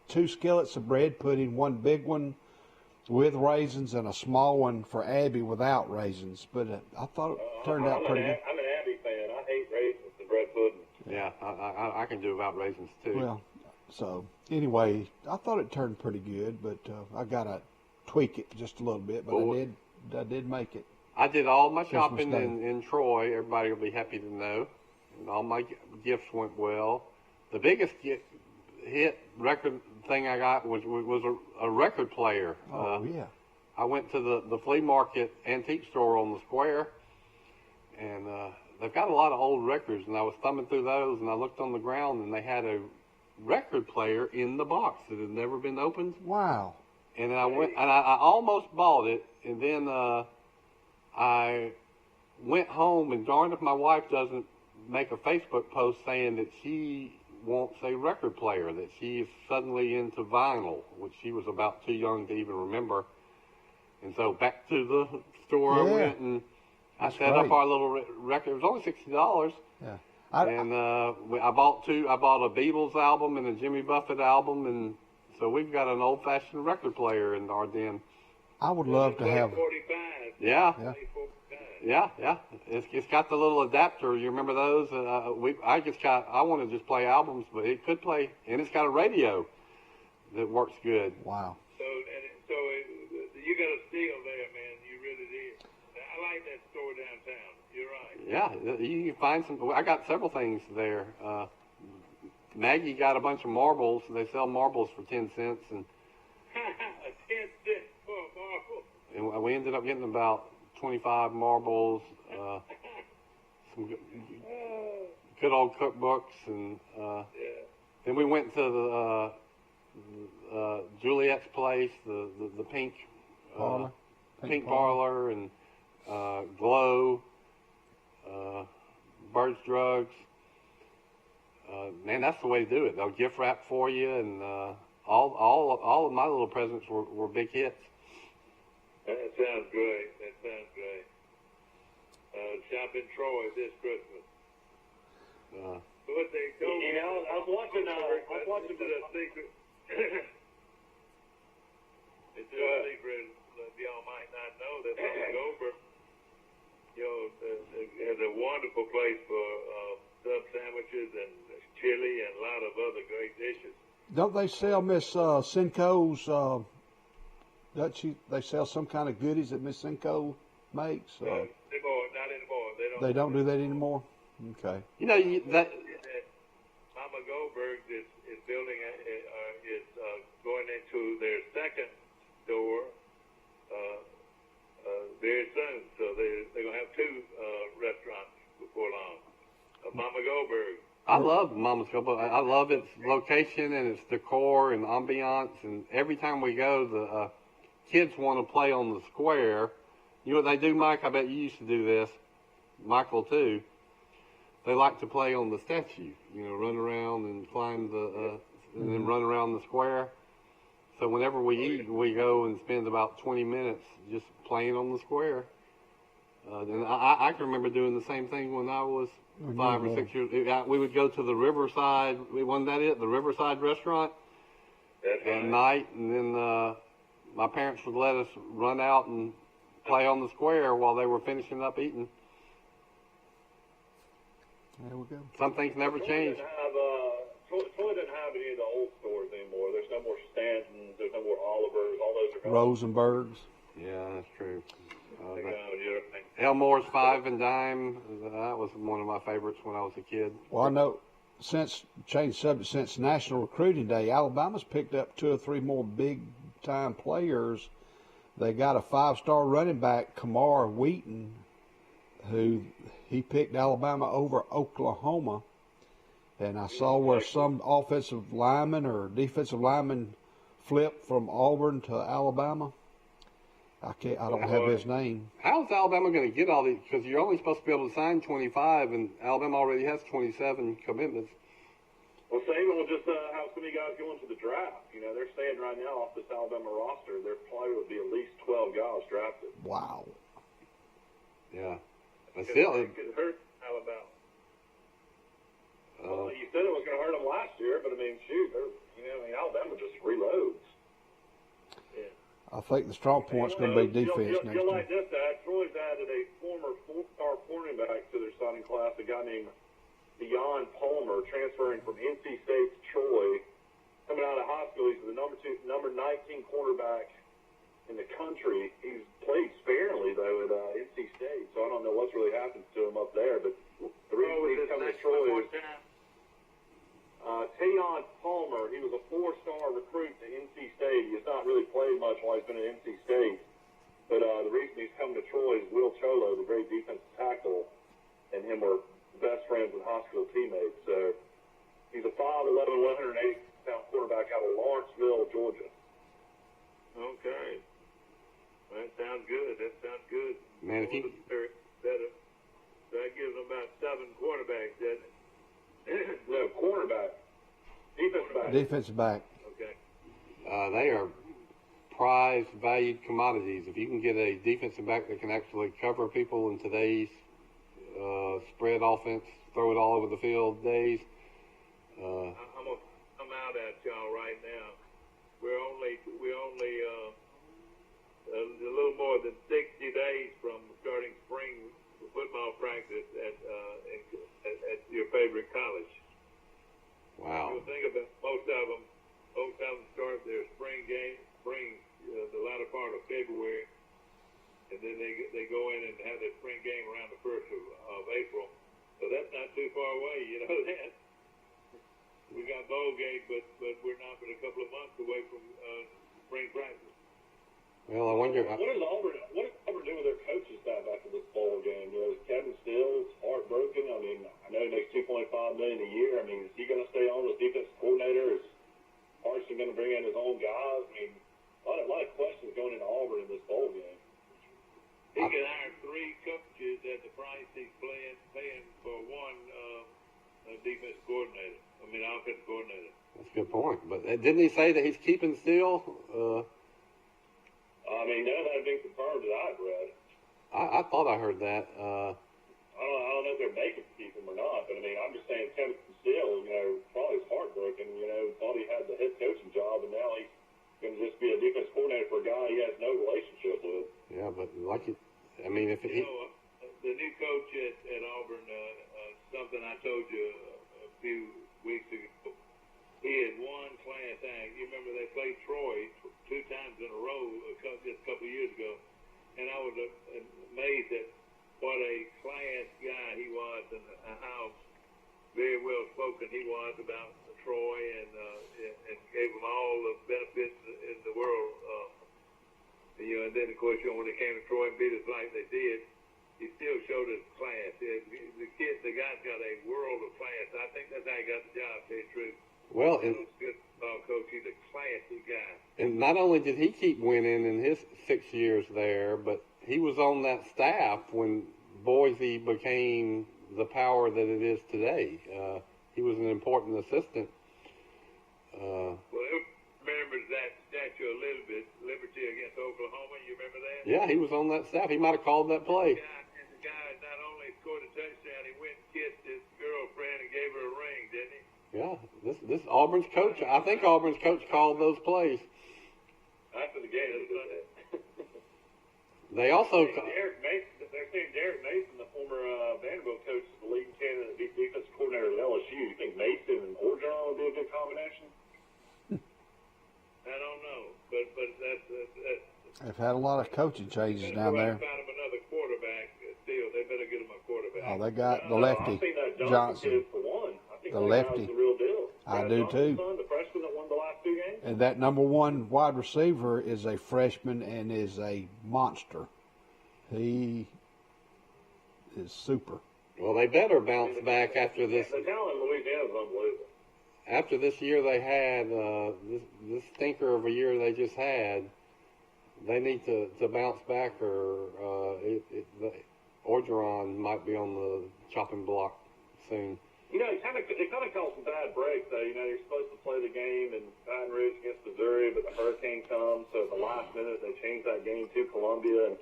2 skillets of bread pudding, one big one with raisins and a small one for Abby without raisins. But I thought it turned out pretty good. I'm an Abby fan. I hate raisins and bread pudding. Yeah, I can do without raisins too. Well, so anyway, I thought it turned pretty good, but I got to tweak it just a little bit. But I did make it. I did all my shopping Day. in Troy. Everybody will be happy to know. And all my gifts went well. The biggest hit record thing I got was a record player. Oh, yeah. I went to the flea market antique store on the square, and they've got a lot of old records, and I was thumbing through those, and I looked on the ground, and they had a record player in the box that had never been opened. Wow. And then I went, and I almost bought it, and then I went home, and darn if my wife doesn't make a Facebook post saying that she wants a record player, that she is suddenly into vinyl, which she was about too young to even remember. And so back to the store I went, and I set up our little record. It was only $60. Yeah. I bought two. I bought a Beatles album and a Jimmy Buffett album, and so we've got an old-fashioned record player in our den. I would love to have. 45. Yeah. Yeah. Yeah. It's got the little adapter. You remember those? I want to just play albums, but it could play, and it's got a radio that works good. Wow. So you got a steal there, man. You really did. I like that store downtown. You're right. Yeah, you can find some. I got several things there. Maggie got a bunch of marbles. They sell marbles for 10 cents, and 10 cents for a marble. and we ended up getting about 25 marbles, some good old cookbooks, and then we went to the Juliet's place, the pink parlor, and Glow, Birds Drugs. Man, that's the way to do it. They'll gift wrap for you, and all of my little presents were big hits. That sounds great. Shop in Troy this Christmas. But they told me, I was watching the secret. It's a secret that y'all might not know that Mama Goldberg, has a wonderful place for sub sandwiches and chili and a lot of other great dishes. Don't they sell Miss Cinco's? They sell some kind of goodies that Miss Cinco makes. Not anymore. They don't do that anymore. Okay. You know that. Mama Goldberg is building is going into their second store very soon. So they're gonna have two restaurants before long. Mama Goldberg. I love Mama's Goldberg. I love its location and its decor and ambiance. And every time we go, the kids want to play on the square. You know what they do, Mike? I bet you used to do this. Michael too. They like to play on the statue. Run around and climb and then run around the square. So whenever we eat, we go and spend about 20 minutes just playing on the square. And I can remember doing the same thing when I was 5 or 6 years. We would go to the Riverside. Wasn't that it? The Riverside restaurant at night, and then my parents would let us run out and play on the square while they were finishing up eating. There we go. Some things never change. Troy doesn't have any of the old stores anymore. There's no more Stanton's. There's no more Oliver's. All those are gone. Rosenberg's. Yeah, that's true. Elmore's Five and Dime. That was one of my favorites when I was a kid. Well, I know since National Recruiting Day, Alabama's picked up 2 or 3 more big-time players. They got a 5-star running back, Kamar Wheaton, who he picked Alabama over Oklahoma. And I saw where some offensive lineman or defensive lineman flipped from Auburn to Alabama. I don't have his name. How's Alabama going to get all these? Because you're only supposed to be able to sign 25, and Alabama already has 27 commitments. Well, same will just how so many guys go into the draft. They're saying right now off this Alabama roster, there probably will be at least 12 guys drafted. Wow. Yeah. But still, it could hurt Alabama. Well, you said it was going to hurt them last year, but Alabama just reloads. Yeah. I think the strong point's going to be defense next year. You'll year. like this, Dad. Troy's added a former 4-star cornerback to their signing class, a guy named Deon Palmer, transferring from NC State to Troy. Coming out of high school, he's the number 19 cornerback in the country. He's played sparingly, though, at NC State, so I don't know what's really happened to him up there. But the reason he's coming to Troy is Deon Palmer. He was a 4-star recruit to NC State. He has not really played much while he's been at NC State. But the reason he's come to Troy is Will Cholo, the great defensive tackle, and him were best friends and high school teammates. So he's a 5'11", 180-pound quarterback out of Lawrenceville, Georgia. Okay. That sounds good. That sounds good. Man, if you better. So that gives them about 7 quarterbacks, doesn't it? No, cornerback. Defensive back. Defensive back. Okay. they are prized, valued commodities. If you can get a defensive back that can actually cover people in today's spread offense, throw it all over the field days. I'm gonna come out at y'all right now. We're only a little more than 60 days from starting spring football practice at your favorite college. Wow. You'll think about most of them start their spring game, the latter part of February, and then they go in and have their spring game around the 1st of April. So that's not too far away, you know that. We got bowl game, but we're not but a couple of months away from spring practice. Well, I wonder. What does Auburn do with their coaching staff after this bowl game? You know, is Kevin Stills heartbroken? I mean, I know he makes $2.5 million a year. I mean, is he going to stay on as defensive coordinator? Is Harsin going to bring in his own guys? I mean, a lot of questions going into Auburn in this bowl game. He can hire 3 coaches at the price he's paying for one defense coordinator. Offensive coordinator. That's a good point. But didn't he say that he's keeping Steele? I mean, none of that has been confirmed that I've read. I thought I heard that. I don't know if they're making to keep him or not, but I mean, I'm just saying Kevin Steele, probably is heartbroken. Thought he had the head coaching job, and now he's going to just be a defense coordinator for a guy he has no relationship with. Yeah, but the new coach at Auburn, something I told you a few weeks ago, he had won Class Act. You remember they played Troy 2 times in a row just a couple of years ago, and I was amazed at what a class guy he was and how very well spoken he was about Troy and gave them all the benefits in the world. And then of course when they came to Troy and beat us like they did, he still showed his class. The guy's got a world of class. I think that's how he got the job, to tell you the truth. Well, Good coach. He's a classy guy. and not only did he keep winning in his 6 years there, but he was on that staff when Boise became the power that it is today. He was an important assistant. Well, who remembers that statue of Liberty against Oklahoma? You remember that? Yeah, he was on that staff. He might have called that play. The guy not only scored a touchdown, he went and kissed his girlfriend and gave her a ring, didn't he? Yeah, this Auburn's coach. I think Auburn's coach called those plays. After the game, They also. they're saying Derek Mason, the former Vanderbilt coach, is the leading candidate to be defensive coordinator at LSU. You think Mason and Orgeron would be a good combination? I don't know, but that's They've had a lot of coaching changes down there. Find him another quarterback. Still, they better get him a quarterback. Oh, they got the lefty, I think that Johnson. kid for one. I think The that lefty. guy's the real deal. I Brad do Johnson's too. son, the freshman that won the last 2 games. And that number 1 wide receiver is a freshman and is a monster. He is super. Well, they better bounce back after this. The talent in Louisiana is unbelievable. After this year they had, this stinker of a year they just had, they need to bounce back, or Orgeron might be on the chopping block soon. It kind of caused some bad breaks, though. You're supposed to play the game in Baton Rouge against Missouri, but the hurricane comes, so at the last minute they change that game to Columbia, and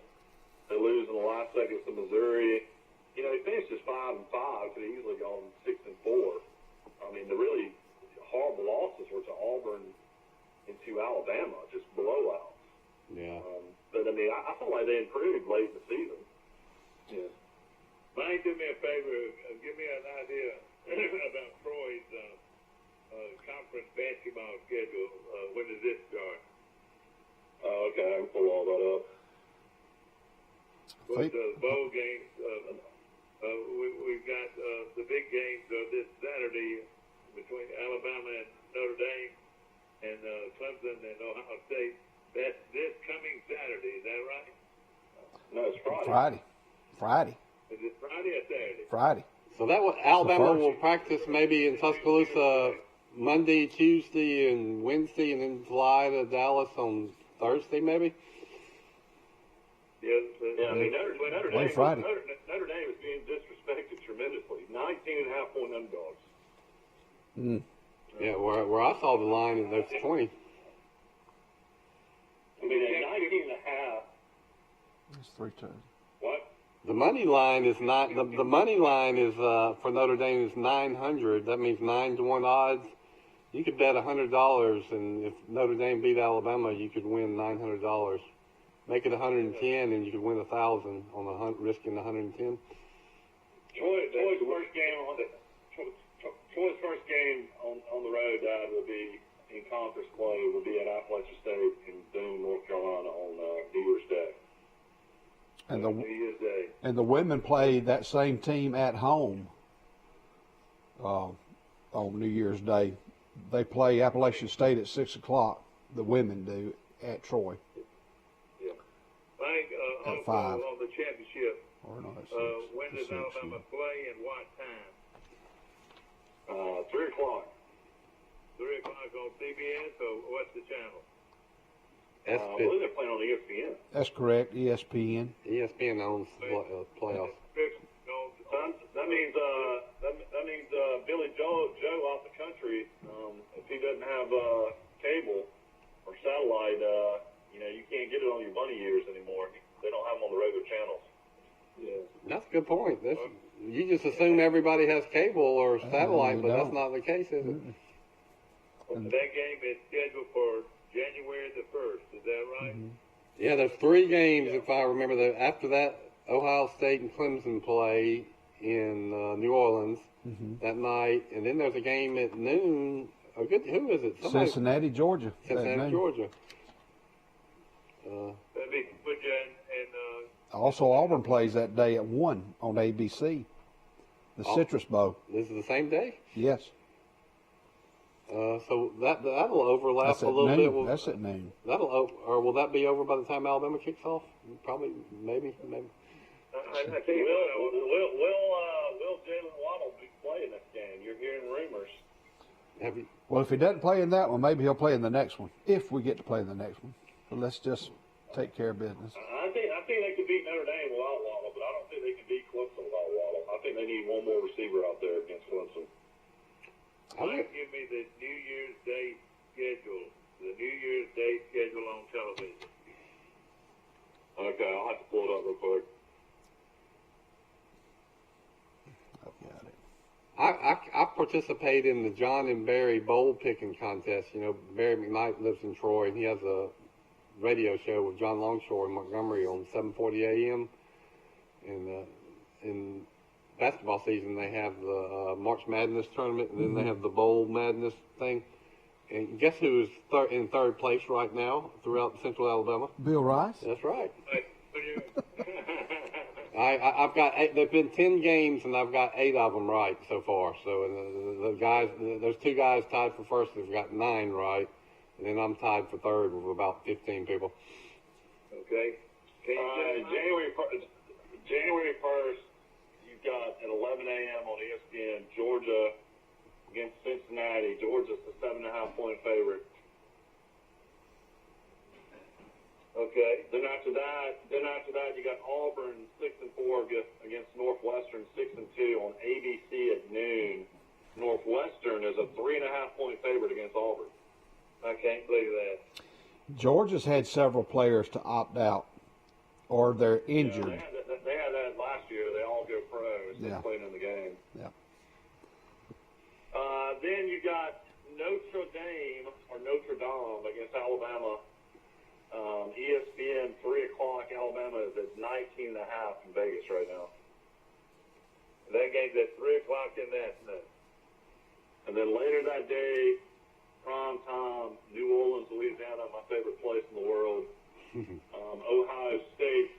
they lose in the last seconds to Missouri. He finished just 5-5, could have easily gone 6-4. I mean, the really horrible losses were to Auburn and to Alabama, just blowouts. Yeah. But I mean, I felt like they improved late in the season. Yeah. Mike, do me a favor. Give me an idea about Troy's conference basketball schedule. When does this start? Okay, I can pull all that up. With the bowl games, we've got the big games this Saturday between Alabama and Notre Dame and Clemson and Ohio State. That's this coming Saturday, is that right? No, it's Friday. Friday. Is it Friday or Saturday? Friday. So Alabama will practice maybe in Tuscaloosa Monday, Tuesday, and Wednesday, and then fly to Dallas on Thursday, maybe. Yes, Yeah, I mean, Notre Dame, Friday. Notre Dame is being disrespected tremendously. 19.5-point underdogs. Yeah, where I saw the line, and that's 20. I mean, at 19.5. It's 3 times. What? The money line is not the money line is for Notre Dame is 900. That means 9-to-1 odds. You could bet $100, and if Notre Dame beat Alabama, you could win $900. Make it 110, and you could win 1,000 on risking 110. Troy's first game on the road will be in conference play. Will be at Appalachian State in Boone, North Carolina on New Year's Day. And New Year's Day. and the women play that same team at home on New Year's Day. They play Appalachian State at 6 o'clock. The women do at Troy. yeah. Mike, At also 5. on the championship, Or no, that's when does Alabama play and what time? 3 o'clock. 3 o'clock on CBS, or what's the channel? I believe they're playing on ESPN. That's correct. ESPN. ESPN owns playoffs. That means Billy Joe off the country. If he doesn't have cable or satellite, you can't get it on your bunny ears anymore. They don't have them on the regular channels. Yeah. That's a good point. You just assume everybody has cable or satellite, but that's don't. not the case, is it? That game is scheduled for January the 1st. Is that right? Yeah, there's 3 games, if I remember. After that, Ohio State and Clemson play in New Orleans that night, and then there's a game at noon. Who is it? Cincinnati, Georgia. Cincinnati, Georgia. That'd be put you in Also, Auburn plays that day at 1 on ABC. The Citrus Bowl. This is the same day? Yes. So that'll overlap That's a at little noon. bit. That's at noon. Or will that be over by the time Alabama kicks off? Probably, maybe. I tell you what, Will Jalen Waddle be playing this game? You're hearing rumors. Have you? Well, if he doesn't play in that one, maybe he'll play in the next one. If we get to play in the next one. So let's just take care of business. I think they could beat Notre Dame without Waddle, but I don't think they can beat Clemson without Waddle. I think they need one more receiver out there against Clemson. Mike, give me the New Year's Day schedule. The New Year's Day schedule on television. Okay, I'll have to pull it up real quick. I've got it. I participate in the John and Barry bowl picking contest. Barry McKnight lives in Troy, and he has a radio show with John Longshore in Montgomery on 7:40 a.m. And in basketball season, they have the March Madness tournament, and then they have the Bowl Madness thing. And guess who is in third place right now throughout Central Alabama? Bill Rice? That's right. I've got 8. There've been 10 games, and I've got 8 of them right so far. So the guys, there's 2 guys tied for first who've got 9 right, and then I'm tied for third with about 15 people. Okay. January 1st, you've got at 11 a.m. on ESPN, Georgia against Cincinnati. Georgia's the 7.5-point favorite. Okay. Then after that, you got Auburn 6-4 against Northwestern 6-2 on ABC at noon. Northwestern is a 3.5-point favorite against Auburn. I can't believe that. Georgia's had several players to opt out, or they're injured. They had that last year. They all go pro instead of playing in the game. Yeah. Then you got Notre Dame against Alabama. ESPN 3 o'clock. Alabama is at 19.5 in Vegas right now. That game's at 3 o'clock in the afternoon. And then later that day, prime time, New Orleans, Louisiana, my favorite place in the world. Ohio State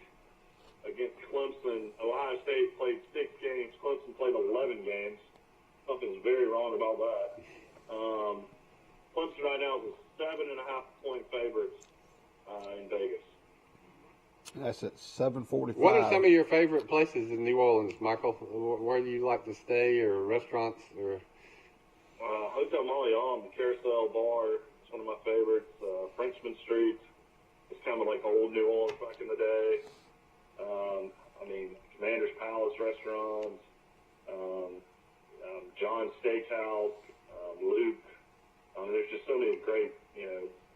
against Clemson. Ohio State played 6 games. Clemson played 11 games. Something's very wrong about that. Clemson right now is a 7.5-point favorite in Vegas. That's at 7:45. What are some of your favorite places in New Orleans, Michael? Where do you like to stay, or restaurants, or? Hotel Montreal, the Carousel Bar. It's one of my favorites. Frenchman Street. It's kind of like old New Orleans back in the day. I mean, Commander's Palace restaurants, John's Steakhouse, Luke. There's just so many great,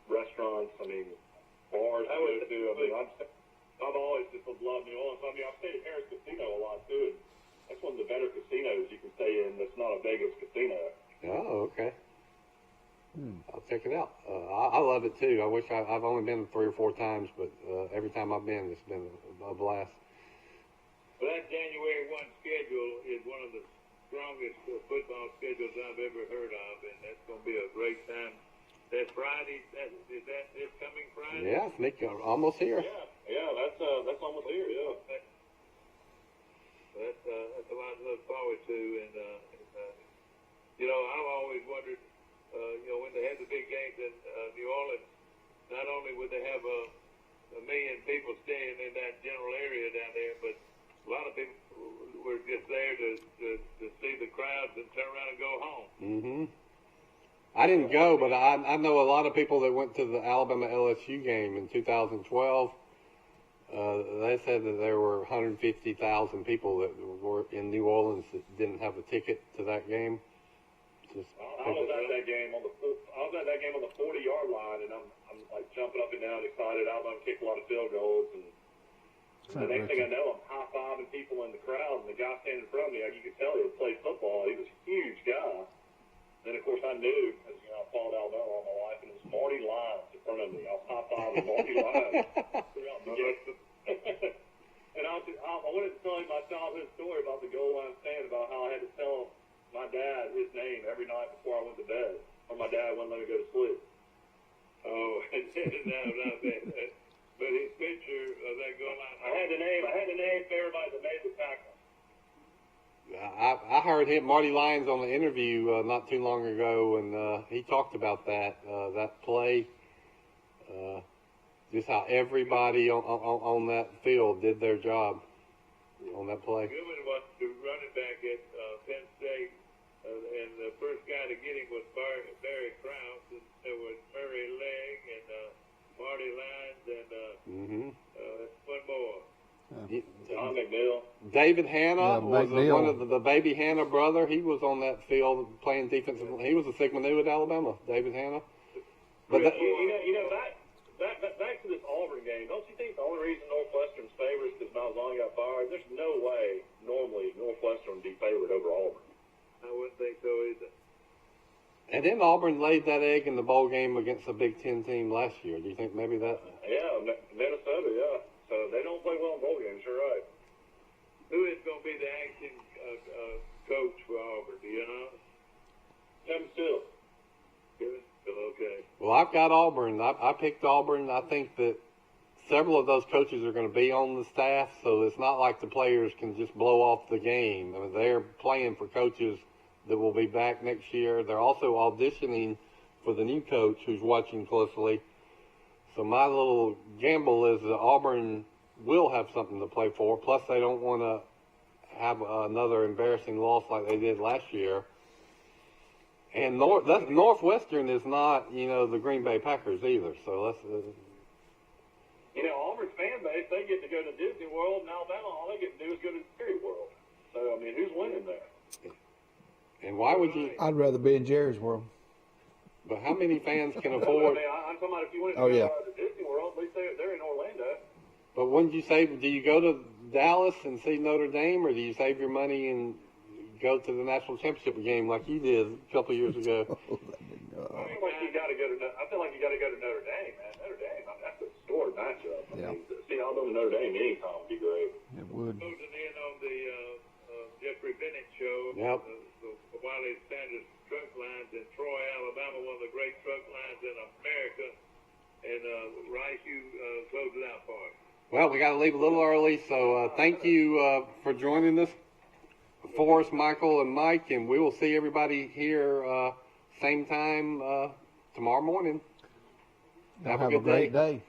restaurants. I mean, bars to go to. I mean, I've always just loved New Orleans. I mean, I've stayed at Harris Casino a lot too. And that's one of the better casinos you can stay in. That's not a Vegas casino. Oh, okay. I'll check it out. I love it too. I wish I've only been 3 or 4 times, but every time I've been, it's been a blast. Well, that January 1 schedule is one of the strongest football schedules I've ever heard of, and that's going to be a great time. That Friday, is that this coming Friday? Yeah, Nick, almost here. Yeah, that's almost here. Yeah. That's a lot to look forward to, and I've always wondered. When they had the big games in New Orleans, not only would they have a million people staying in that general area down there, but a lot of people were just there to see the crowds and turn around and go home. Mm-hmm. I didn't go, but I know a lot of people that went to the Alabama LSU game in 2012. They said that there were 150,000 people that were in New Orleans that didn't have a ticket to that game. I was at that game on the 40-yard line, and I'm like jumping up and down, excited. Alabama kicked a lot of field goals, and the next thing I know, I'm high-fiving people in the crowd, and the guy standing in front of me, you could tell he had played football. He was a huge guy. Then, of course, I knew, because I followed Alabama all my life, and it was Marty Lyons in front of me. I was high-fiving Marty Lyons throughout the game. And I wanted to tell him my childhood story about the goal line stand, about how I had to tell my dad his name every night before I went to bed, or my dad wouldn't let me go to sleep. Oh, no, not that. But his picture of that goal line. I had to name everybody that made the tackle. I heard Marty Lyons on the interview not too long ago, and he talked about that play, just how everybody on that field did their job on that play. Goodman was the running back at Penn State, and the first guy to get him was Barry Krause, and there was Murray Legg and Marty Lyons and one more. John McNeil. David Hanna was one of the baby Hanna brother. He was on that field playing defensive. He was a Sigma Nu at Alabama, David Hanna. But back to this Auburn game. Don't you think the only reason Northwestern's favored is because Malzahn got fired? There's no way normally Northwestern would be favored over Auburn. I wouldn't think so either. And then Auburn laid that egg in the bowl game against a Big Ten team last year. Do you think maybe that? Yeah, Minnesota, yeah. So they don't play well in bowl games, you're right. Who is going to be the acting coach for Auburn, do you know? Kevin Steele. Okay. Well, I've got Auburn. I picked Auburn. I think that several of those coaches are going to be on the staff, so it's not like the players can just blow off the game. I mean, they're playing for coaches that will be back next year. They're also auditioning for the new coach who's watching closely. So my little gamble is that Auburn will have something to play for. Plus, they don't want to have another embarrassing loss like they did last year. And Northwestern is not, the Green Bay Packers either. So let's. Auburn's fan base, they get to go to Disney World, and Alabama, all they get to do is go to Jerry World. So, I mean, who's winning there? And why would you? I'd rather be in Jerry's World. But how many fans can afford? I'm talking about if you went to Disney World, at least they're in Orlando. But wouldn't you say, do you go to Dallas and see Notre Dame, or do you save your money and go to the national championship game like you did a couple of years ago? I feel like you got to go to Notre Dame, man. Notre Dame, that's a historic matchup. I mean, see Alabama and Notre Dame anytime would be great. It would. Closing in on the Jeffrey Bennett show. Yep. The Wiley Sanders truck lines in Troy, Alabama, one of the great truck lines in America. And Rice, you close it out for us. Well, we got to leave a little early, so thank you for joining us, Forrest, Michael, and Mike, and we will see everybody here same time tomorrow morning. Have a great day.